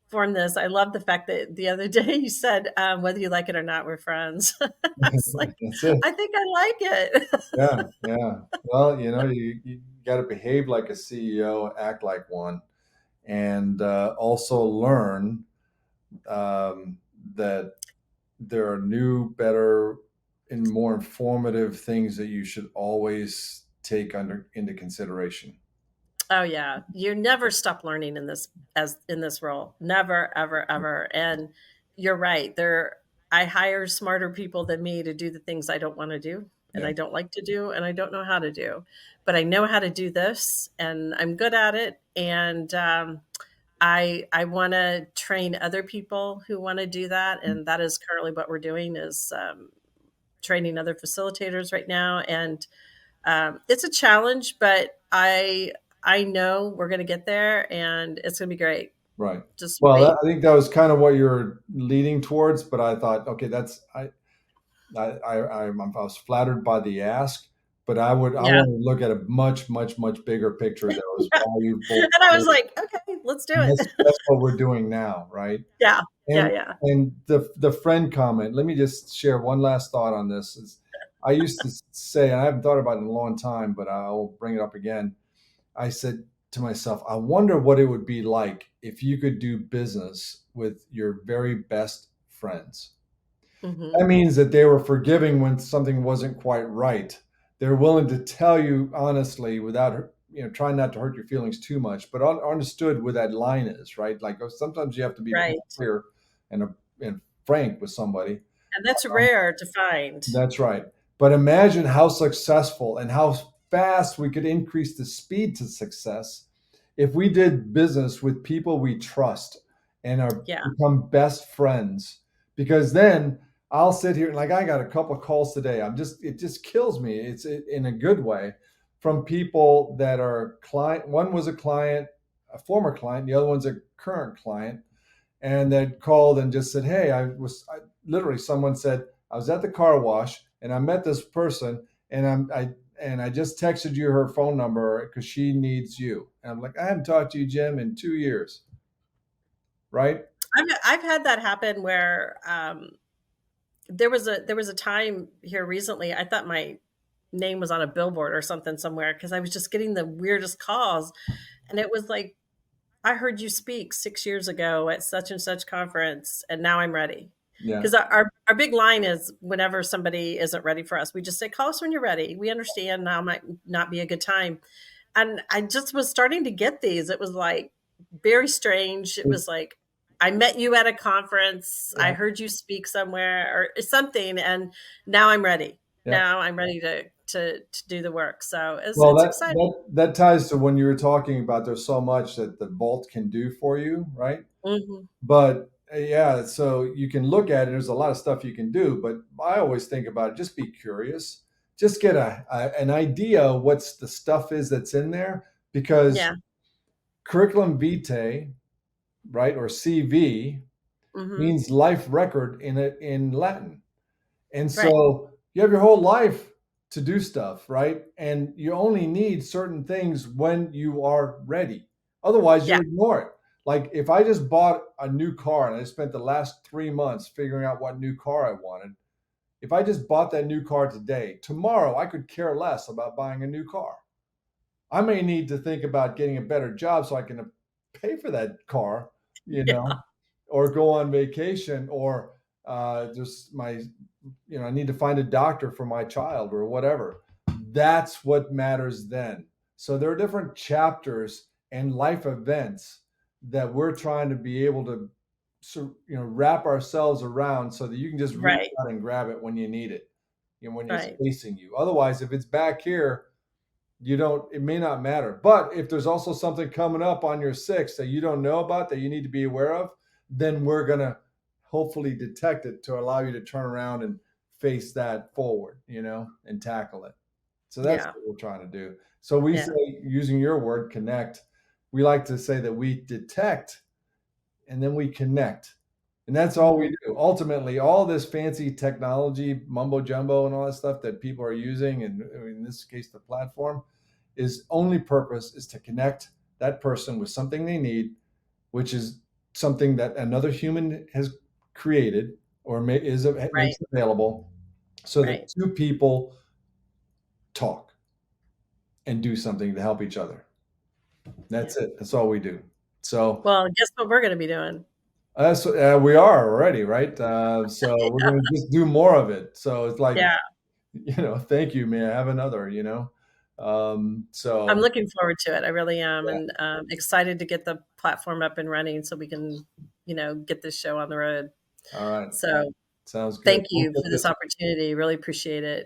form this. I love the fact that the other day you said, whether you like it or not, we're friends. I was like, That's it. I think I like it. Yeah. Yeah. Well, you got to behave like a CEO, act like one, and also learn that there are new, better, and more informative things that you should always take into consideration. Oh yeah, you never stop learning in this as in this role. Never, ever, ever. And you're right. I hire smarter people than me to do the things I don't want to do and Yeah. I don't like to do and I don't know how to do. But I know how to do this and I'm good at it. And I want to train other people who want to do that. And that is currently what we're doing is training other facilitators right now. And it's a challenge, but I know we're going to get there, and it's going to be great. Right. Just Well, wait. I think that was kind of what you're leading towards, but I thought, okay, I was flattered by the ask, but I Yeah. want to look at a much, much, much bigger picture that was Yeah. valuable. And I was like, okay, let's do And it. that's what we're doing now, right? Yeah. Yeah. And Yeah. the friend comment. Let me just share one last thought on this. I used to say, and I haven't thought about it in a long time, but I'll bring it up again. I said to myself, I wonder what it would be like if you could do business with your very best friends. That Hmm. means that they were forgiving when something wasn't quite right. They're willing to tell you honestly without trying not to hurt your feelings too much, but understood where that line is, right? Like sometimes you have to be very Right. clear and frank with somebody. And that's Um, rare to find. that's right. But imagine how successful and how fast we could increase the speed to success if we did business with people we trust and are Yeah. become best friends. Because then I'll sit here and like I got a couple of calls today. It just kills me. In a good way from people that are client. One was a client, a former client. The other one's a current client and that called and just said, "Hey, literally someone said I was at the car wash and I met this person and I just texted you her phone number because she needs you." And I'm like, I haven't talked to you, Jim, in 2 years, right? I've had that happen where there was a time here recently. I thought my name was on a billboard or something somewhere because I was just getting the weirdest calls, and it was like, I heard you speak 6 years ago at such and such conference, and now I'm ready. Yeah, Because our big line is whenever somebody isn't ready for us, we just say, call us when you're ready. We understand now might not be a good time. And I just was starting to get these. It was like very strange. It was like, I met you at a conference. I yeah, heard you speak somewhere or something, and now I'm ready. yeah. Now I'm ready to do the work. So Well, it's that exciting. that that ties to when you were talking about there's so much that the vault can do for you, right? Hmm. But yeah, so you can look at it. There's a lot of stuff you can do, but I always think about it. Just be curious. Just get an idea of what's the stuff is that's in there because Yeah. curriculum vitae, right, or CV Hmm. means life record in Latin. And Right. so you have your whole life to do stuff, right? And you only need certain things when you are ready. Otherwise, Yeah. you'll ignore it. Like if I just bought a new car and I spent the last 3 months figuring out what new car I wanted, if I just bought that new car today, tomorrow I could care less about buying a new car. I may need to think about getting a better job so I can pay for that car, you Yeah. know, or go on vacation or just my, I need to find a doctor for my child or whatever. That's what matters then. So there are different chapters and life events that we're trying to be able to, wrap ourselves around so that you can just reach Right. out and grab it when you need it, when it's Right. facing you. Otherwise, if it's back here, it may not matter. But if there's also something coming up on your six that you don't know about that you need to be aware of, then we're going to hopefully detect it to allow you to turn around and face that forward, and tackle it. So that's Yeah. what we're trying to do. So we Yeah. say, using your word, connect, we like to say that we detect and then we connect. And that's all Mhm. we do. Ultimately, all this fancy technology, mumbo jumbo, and all that stuff that people are using, and in this case, the platform, is only purpose is to connect that person with something they need, which is something that another human has created or makes Right. available, so that Right. two people talk and do something to help each other. Yeah. That's it. That's all we do. So Well, guess what we're gonna be doing? we are already right. So we're going to just do more of it. So it's like, Yeah. thank you, man. Have another. I'm So looking forward to it. I really am, yeah. and excited to get the platform up and running so we can, get this show on the road. All right. So Sounds good. thank We'll you get for this this opportunity. Really appreciate it.